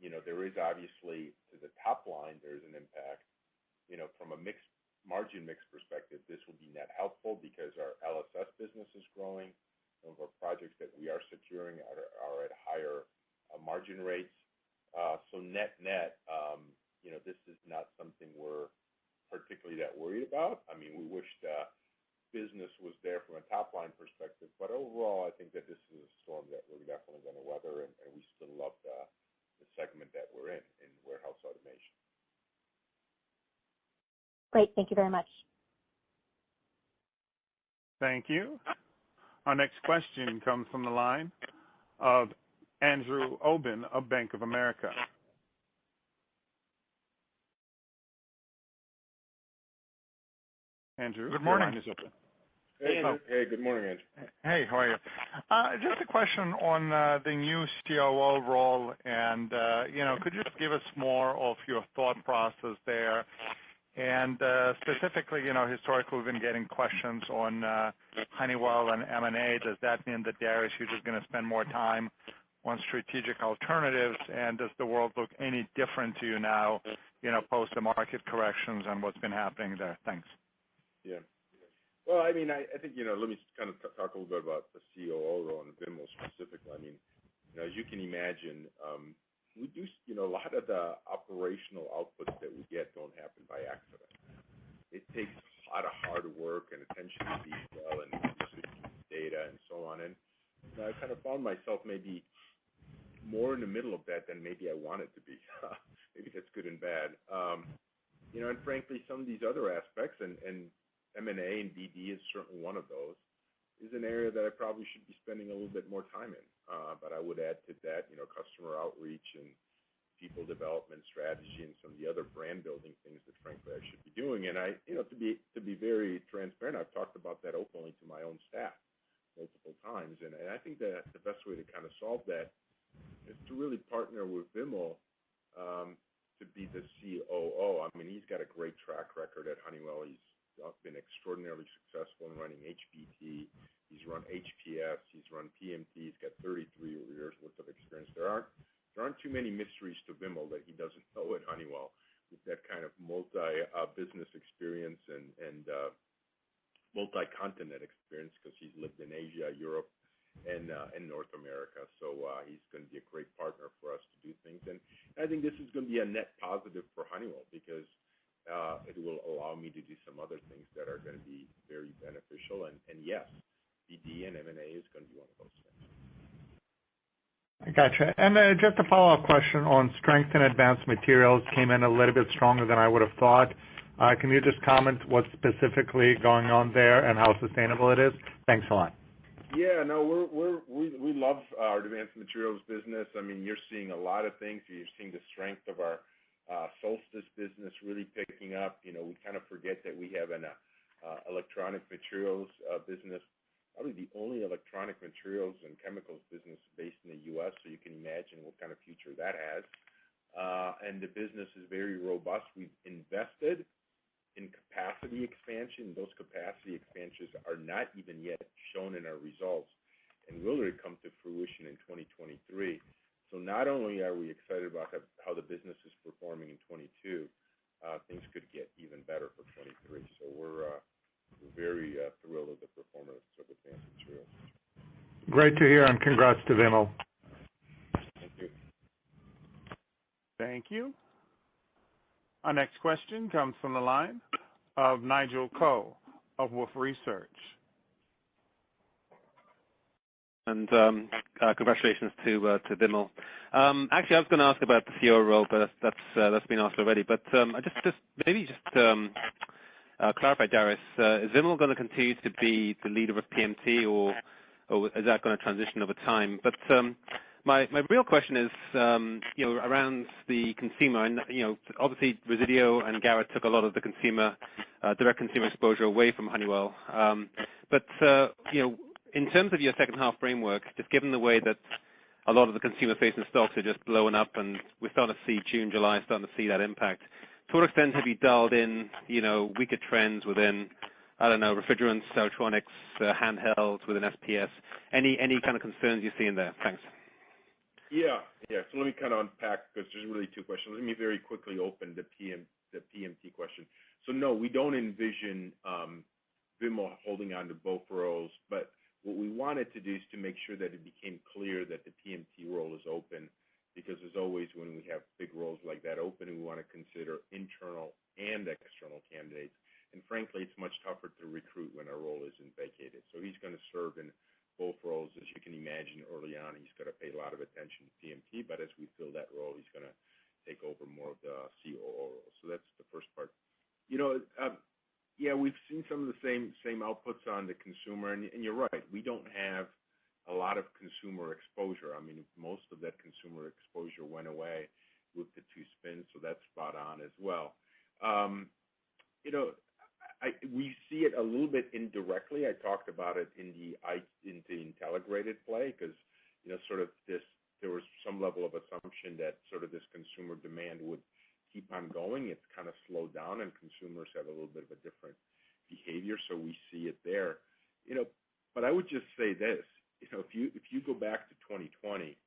there is obviously to the top line, there's an impact, from a margin mix perspective, this will be net helpful because our LSS business is growing. Some of our projects that we are securing are at higher margin rates. So net, this is not something we're particularly that worried about. I mean, we wish the business was there from a top line perspective, but overall, I think that this is a storm Great. Thank you very much. Thank you. Our next question comes from the line of Andrew Obin of Bank of America. Andrew, good morning. your line is open. Hey, good morning, Andrew. Hey, how are you? Just a question on the new COO role, and could you just give us more of your thought process there? And specifically, historically, we've been getting questions on Honeywell and M&A. Does that mean that Darius, you're just going to spend more time on strategic alternatives? And does the world look any different to you now, post the market corrections and what's been happening there? Thanks. Yeah. Well, I think, let me kind of talk a little bit about the COO role and Vimal specifically. As you can imagine, we do, a lot of the operational outputs that we get don't happen by accident. It takes a lot of hard work and attention to detail and data and so on. And I kind of found myself maybe more in the middle of that than maybe I wanted to be. Maybe that's good and bad. And frankly, some of these other aspects and M&A and BD is certainly one of those, is an area that I probably should be spending a little bit more time in. But I would add to that, customer outreach and people development strategy and some of the other brand building things that frankly I should be doing. And to be very transparent, I've talked about that openly to my own staff multiple times. And I think that the best way to kind of solve that is to really partner with Vimal to be the COO. He's got a great track record at Honeywell. He's been extraordinarily successful in running HBT. He's run HPS. He's run PMT. He's got 33 years worth of experience. There aren't too many mysteries to Vimal that he doesn't know at Honeywell, with that kind of multi-business experience and multi-continent experience, because he's lived in Asia, Europe, and North America. So he's going to be a great partner for us to do things. And I think this is going to be a net positive for Honeywell, because it will allow me to do some other things that are going to be very beneficial. And yes, BD and M&A is going to be one of those things. I gotcha. And just a follow-up question on strength in advanced materials. Came in a little bit stronger than I would have thought. Can you just comment what's specifically going on there and how sustainable it is? Thanks a lot. Yeah, no, we love our advanced materials business. You're seeing a lot of things. You're seeing the strength of our Solstice business really picking up. We kind of forget that we have an electronic materials business, probably the only electronic materials and chemicals business based in the U.S., so you can imagine what kind of future that has. And the business is very robust. We've invested in capacity expansion. Those capacity expansions are not even yet shown in our results and will really come to fruition in 2023. So not only are we excited about how the business is performing in 22, things could get even better for 23. So we're very thrilled with the performance of advanced materials. Great to hear, and congrats to Vimal. Thank you. Thank you. Our next question comes from the line of Nigel Coe of Wolfe Research. And congratulations to Vimal. Actually, I was going to ask about the CEO role, but that's been asked already. But I just clarify, Darius, is Vimal going to continue to be the leader of PMT, or is that going to transition over time? But my real question is, around the consumer. And obviously, Residio and Garrett took a lot of the direct consumer exposure away from Honeywell. But in terms of your second half framework, just given the way that a lot of the consumer-facing stocks are just blowing up, and we're starting to see June, July, starting to see that impact, to what extent have you dialed in, weaker trends within, I don't know, refrigerants, electronics, handhelds within SPS? Any kind of concerns you see in there? Thanks. Yeah. So let me kind of unpack, because there's really two questions. Let me very quickly open the PMT question. So no, we don't envision Vimal holding on to both roles, but what we wanted to do is to make sure that it became clear that the PMT role is open, because as always, when we have big roles like that open, we want to consider internal and external candidates. And frankly, it's much tougher to recruit when a role isn't vacated. So he's going to serve in both roles. As you can imagine, early on, he's got to pay a lot of attention to PMT, but as we fill that role, he's going to take over more of the COO role. So that's the first part. Yeah, we've seen some of the same outputs on the consumer, and you're right. We don't have a lot of consumer exposure. I mean, most of that consumer exposure went away with the two spins, so that's spot on as well. We see it a little bit indirectly. I talked about it in the Intelligrated play because, sort of there was some level of assumption that sort of this consumer demand would keep on going. It's kind of slowed down, and consumers have a little bit of a different behavior, so we see it there. But I would just say this: if you go back to 2020,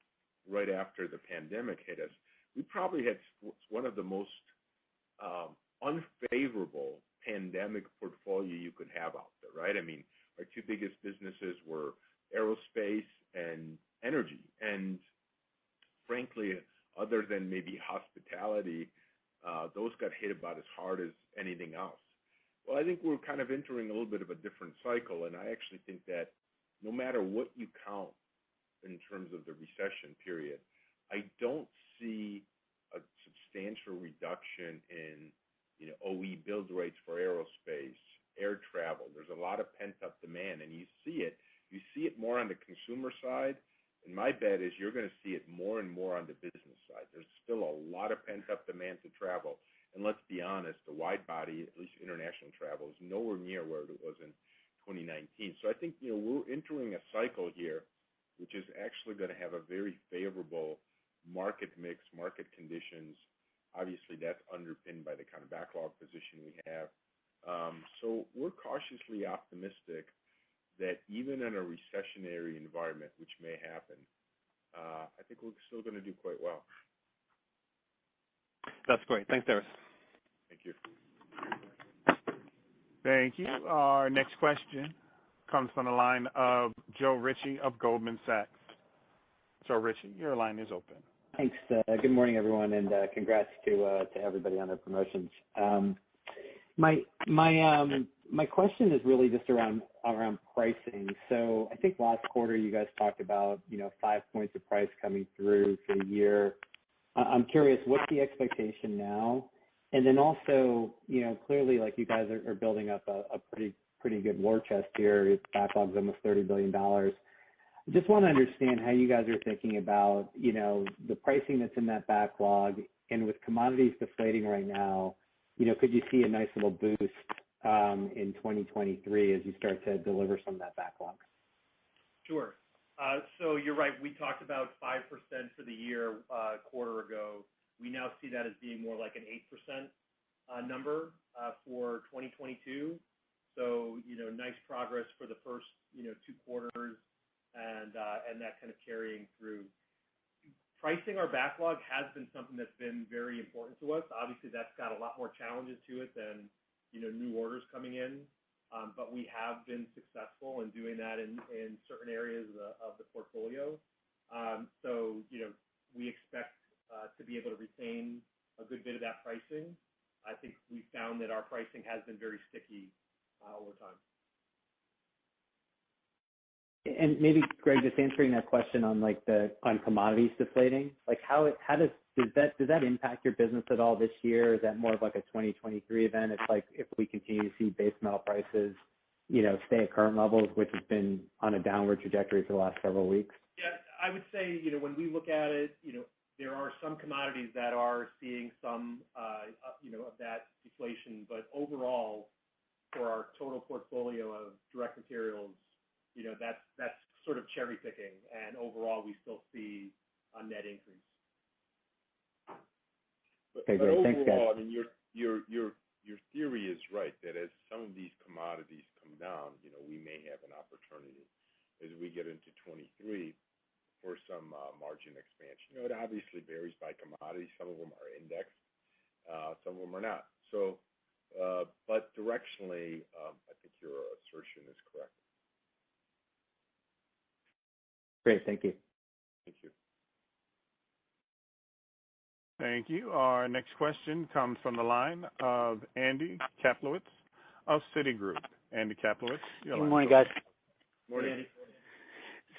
right after the pandemic hit us, we probably had one of the most unfavorable pandemic portfolio you could have out there, right? I mean, our two biggest businesses were aerospace and energy, and frankly, other than maybe hospitality, those got hit about as hard as anything else. Well, I think we're kind of entering a little bit of a different cycle, and I actually think that no matter what you count in terms of the recession period, I don't see a substantial reduction in OE build rates for aerospace, air travel. There's a lot of pent-up demand, and you see it. You see it more on the consumer side, and my bet is you're going to see it more and more on the business side. There's still a lot of pent-up demand to travel, and let's be honest, the wide body, at least international travel, is nowhere near where it was in 2019. So I think we're entering a cycle here, which is actually going to have a very favorable market mix, market conditions. Obviously, that's underpinned by the kind of backlog position we have. So we're cautiously optimistic that even in a recessionary environment, which may happen, I think we're still going to do quite well. That's great. Thanks, Darius. Thank you. Thank you. Our next question comes from the line of Joe Ritchie of Goldman Sachs. Joe Ritchie, your line is open. Thanks. Good morning, everyone, and congrats to everybody on their promotions. My question is really just around pricing. So I think last quarter you guys talked about 5 points of price coming through for the year. I'm curious, what's the expectation now? And then also, clearly, like you guys are building up a pretty good war chest here. Your backlog's almost $30 billion. I just want to understand how you guys are thinking about, the pricing that's in that backlog, and with commodities deflating right now, could you see a nice little boost in 2023 as you start to deliver some of that backlog? Sure. So you're right. We talked about 5% for the year a quarter ago. We now see that as being more like an 8% number for 2022. So, nice progress for the first, 2 quarters, and that kind of carrying through. Pricing our backlog has been something that's been very important to us. Obviously, that's got a lot more challenges to it than, new orders coming in. But we have been successful in doing that in certain areas of the portfolio. So, we expect to be able to retain a good bit of that pricing. I think we found that our pricing has been very sticky over time. And maybe, Greg, just answering that question on on commodities deflating, how does that impact your business at all this year? Is that more of like a 2023 event? It's like if we continue to see base metal prices, stay at current levels, which has been on a downward trajectory for the last several weeks. Yeah, I would say, when we look at it, there are some commodities that are seeing some, of that deflation, but overall, for our total portfolio of direct materials, that's sort of cherry picking, and overall we still see a net increase. Okay, great. Thanks, guys. Overall, I mean, your theory is right that as some of these commodities come down, we may have an opportunity as we get into 23 for some margin expansion. It obviously varies by commodity. Some of them are indexed, some of them are not. So, but directionally, I think your assertion is correct. Great. Thank you. Thank you. Thank you. Our next question comes from the line of Andy Kaplowitz of Citigroup. Andy Kaplowitz, your line. Good morning, guys. Morning, Andy.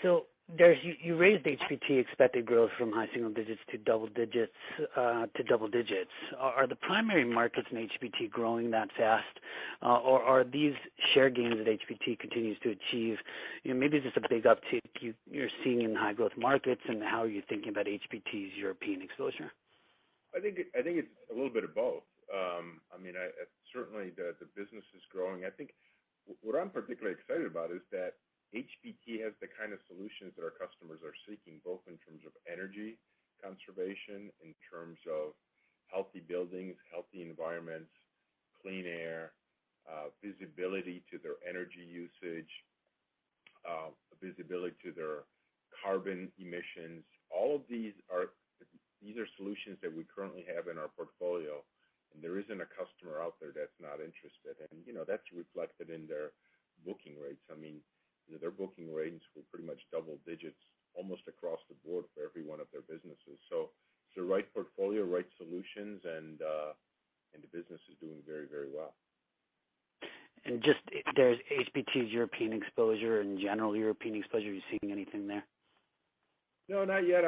So Darius, you raised HBT expected growth from high single digits to double digits. Are the primary markets in HBT growing that fast, or are these share gains that HBT continues to achieve? Maybe it's just a big uptick you're seeing in high growth markets, and how are you thinking about HBT's European exposure? I think it's a little bit of both. Certainly the business is growing. I think what I'm particularly excited about is that HBT has the kind of solutions that our customers are seeking, both in terms of energy conservation, in terms of healthy buildings, healthy environments, clean air, visibility to their energy usage, visibility to their carbon emissions. All of these are solutions that we currently have in our portfolio, and there isn't a customer out there that's not interested. And that's reflected in their booking rates. Their booking rates were pretty much double digits almost across the board for every one of their businesses. So it's the right portfolio, right solutions, and the business is doing very, very well. And just there's HBT's European exposure and general European exposure. Are you seeing anything there? No, not yet.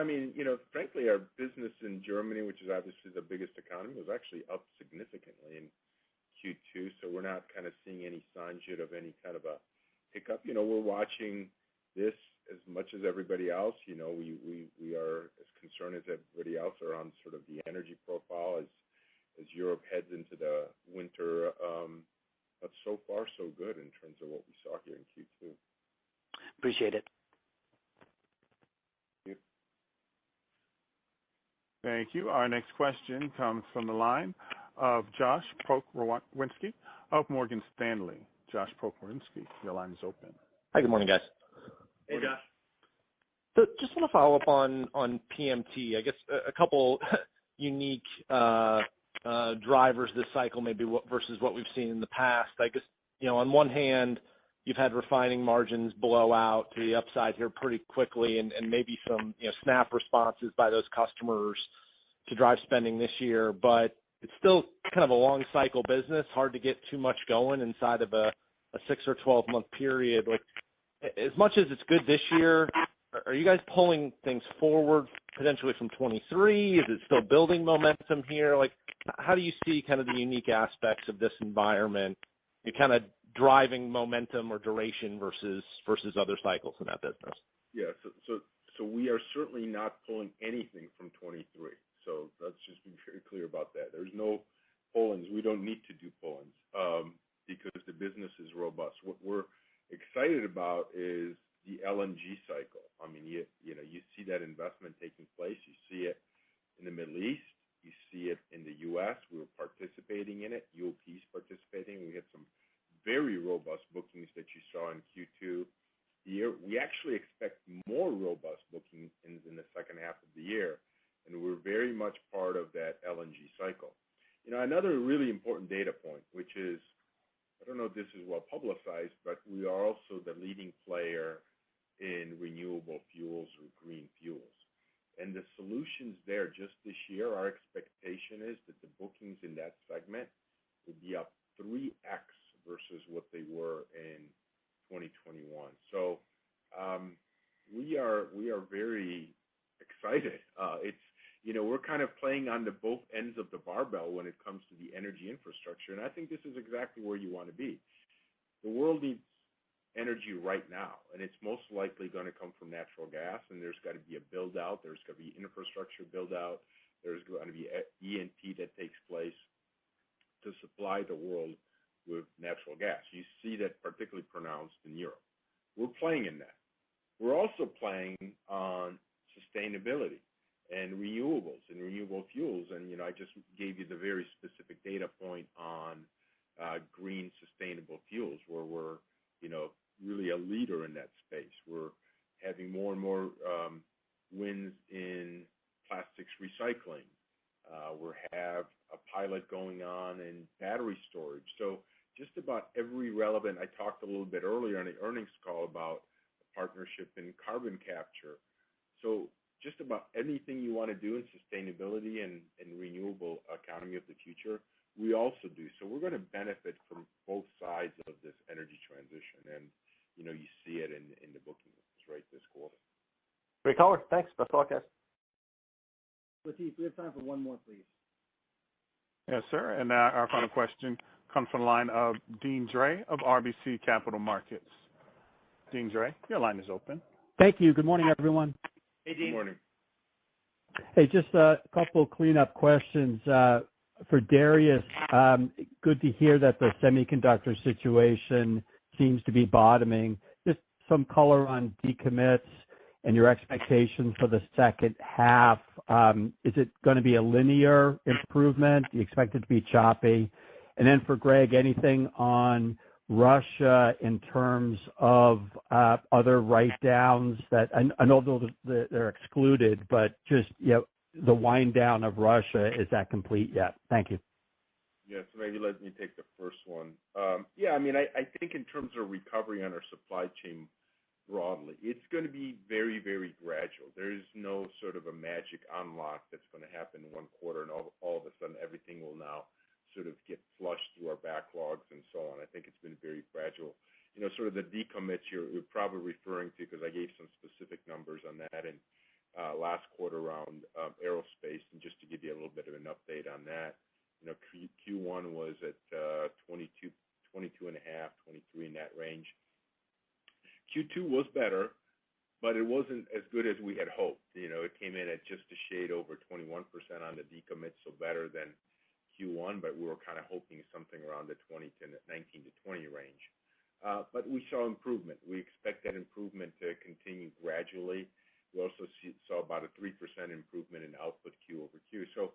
Frankly, our business in Germany, which is obviously the biggest economy, was actually up significantly in Q2. So we're not kind of seeing any signs yet of any kind of a hiccup. We're watching this as much as everybody else. We are as concerned as everybody else are on sort of the energy profile as Europe heads into the winter. But so far, so good in terms of what we saw here in Q2. Appreciate it. Thank you. Our next question comes from the line of Josh Pokrzywinski of Morgan Stanley. Josh Pokrzywinski, your line is open. Hi, good morning, guys. Hey, Josh. So just want to follow up on PMT. I guess a couple unique drivers this cycle, maybe versus what we've seen in the past. I guess, on one hand, you've had refining margins blow out to the upside here pretty quickly, and maybe some snap responses by those customers to drive spending this year. But it's still kind of a long cycle business, hard to get too much going inside of a 6 or 12 month period. Like, as much as it's good this year, are you guys pulling things forward potentially from 23? Is it still building momentum here? Like, how do you see kind of the unique aspects of this environment? You're kind of driving momentum or duration versus other cycles in that business. Yeah, so we are certainly not pulling anything from 23. So let's just be very clear about that. There's no pull-ins. We don't need to do pull-ins because the business is robust. What we're excited about is the LNG cycle. You see that investment taking place. You see it in the Middle East. You see it in the U.S. We're participating in it. UOP's participating. We had some very robust bookings that you saw in Q2. We actually expect more robust bookings in the second half of the year, and we're very much part of that LNG cycle. Another really important data point, which is, I don't know if this is well publicized, but we are also the leading player in renewable fuels or green fuels. And the solutions there just this year, our expectation is that the bookings in that segment would be up 3x versus what they were in 2021. So we are very excited. We're kind of playing on the both ends of the barbell when it comes to the energy infrastructure, and I think this is exactly where you want to be. The world needs energy right now, and it's most likely going to come from natural gas, and there's got to be a build-out. There's got to be infrastructure build-out. There's going to be E&P that takes place to supply the world with natural gas. You see that particularly pronounced in Europe. We're playing in that. We're also playing on sustainability and renewables and renewable fuels. And, I just gave you the very specific data point on green sustainable fuels where we're, really a leader in that space. We're having more and more wins in plastics recycling. We have a pilot going on in battery storage. So just about every relevant, I talked a little bit earlier on the earnings call about a partnership in carbon capture. So just about anything you want to do in sustainability and renewable economy of the future, we also do. So we're going to benefit from both sides of this energy transition. And, you see it in the bookings right this quarter. Great caller. Thanks. Best of luck, guys. Latif, we have time for one more, please. Yes, sir. And now our final question comes from the line of Deane Dray of RBC Capital Markets. Deane Dray, your line is open. Thank you. Good morning, everyone. Hey, Dean. Good morning. Hey, just a couple cleanup questions. For Darius, good to hear that the semiconductor situation seems to be bottoming. Just some color on decommits and your expectations for the second half. Is it going to be a linear improvement? Do you expect it to be choppy? And then for Greg, anything on Russia in terms of other write-downs that I know they're excluded, but just the wind down of Russia, is that complete yet? Thank you. Yes, maybe let me take the first one. I think in terms of recovery on our supply chain broadly, it's going to be very, very gradual. There is no sort of a magic unlock that's going to happen in one quarter and all of a sudden everything will now sort of get flushed through our backlogs and so on. I think it's been very gradual. Sort of the decommits you're probably referring to, because I gave some specific numbers on that in last quarter around Aerospace, and just to give you a little bit of an update on that, Q1 was at 22 and a half, 23 in that range. Q2 was better, but it wasn't as good as we had hoped. It came in at just a shade over 21% on the decommits, so better than Q1, but we were kind of hoping something around the 19 to 20 range. But we saw improvement. We expect that improvement to continue gradually. We also saw about a 3% improvement in output Q over Q. So,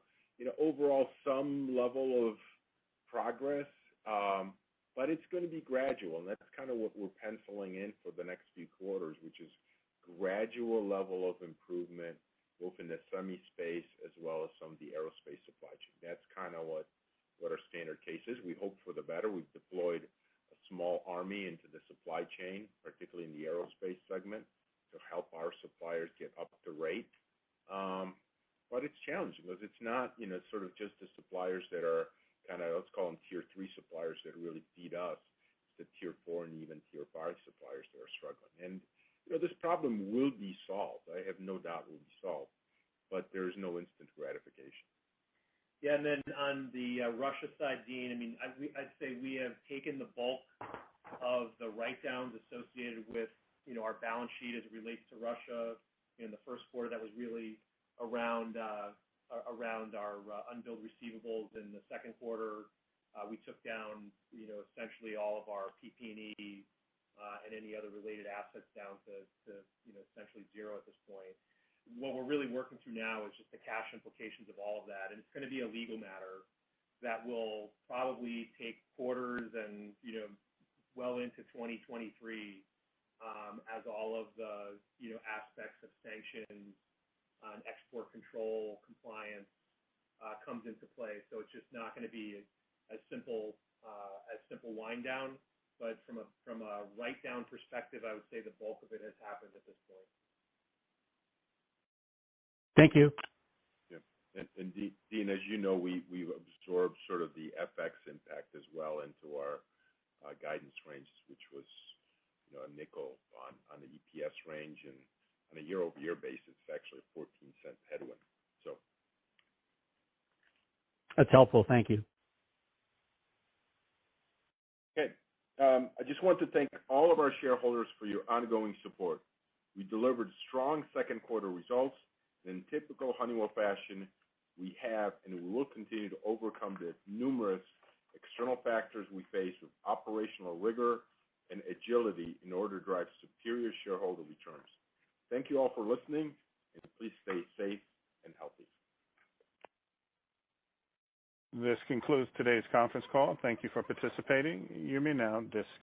overall, some level of progress, but it's going to be gradual, and that's kind of what we're penciling in for the next few quarters, which is gradual level of improvement, both in the semi space as well as some of the aerospace supply chain. That's kind of what our standard case is. We hope for the better. We've deployed a small army into the supply chain, particularly in the aerospace segment, to help our suppliers get up to rate. But it's challenging because it's not, sort of just the suppliers that are kind of, let's call them tier 3 suppliers that really feed us. It's the tier 4 and even tier 5 suppliers that are struggling. And, this problem will be solved. I have no doubt it will be solved, but there's no instant gratification. Yeah, and then on the Russia side, Dean, I'd say we have taken the bulk of the write-downs associated with, our balance sheet as it relates to Russia. In the first quarter, that was really around our unbilled receivables. In the second quarter, we took down, essentially all of our PP&E and any other related assets down to essentially zero at this point. What we're really working through now is just the cash implications of all of that, and it's going to be a legal matter that will probably take quarters and well into 2023 as all of the aspects of sanctions and export control compliance comes into play. So it's just not going to be as simple wind down. But from a write down perspective, I would say the bulk of it has happened at this point. Thank you. Yeah, and Dean, as you know, we've absorbed sort of the FX impact as well into our guidance ranges, which was a nickel on the EPS range, and on a year-over-year basis, it's actually a 14-cent headwind. So that's helpful. Thank you. Okay. I just want to thank all of our shareholders for your ongoing support. We delivered strong second quarter results. In typical Honeywell fashion, we have and we will continue to overcome the numerous external factors we face with operational rigor and agility in order to drive superior shareholder returns. Thank you all for listening, and please stay safe and healthy. This concludes today's conference call. Thank you for participating. You may now disconnect.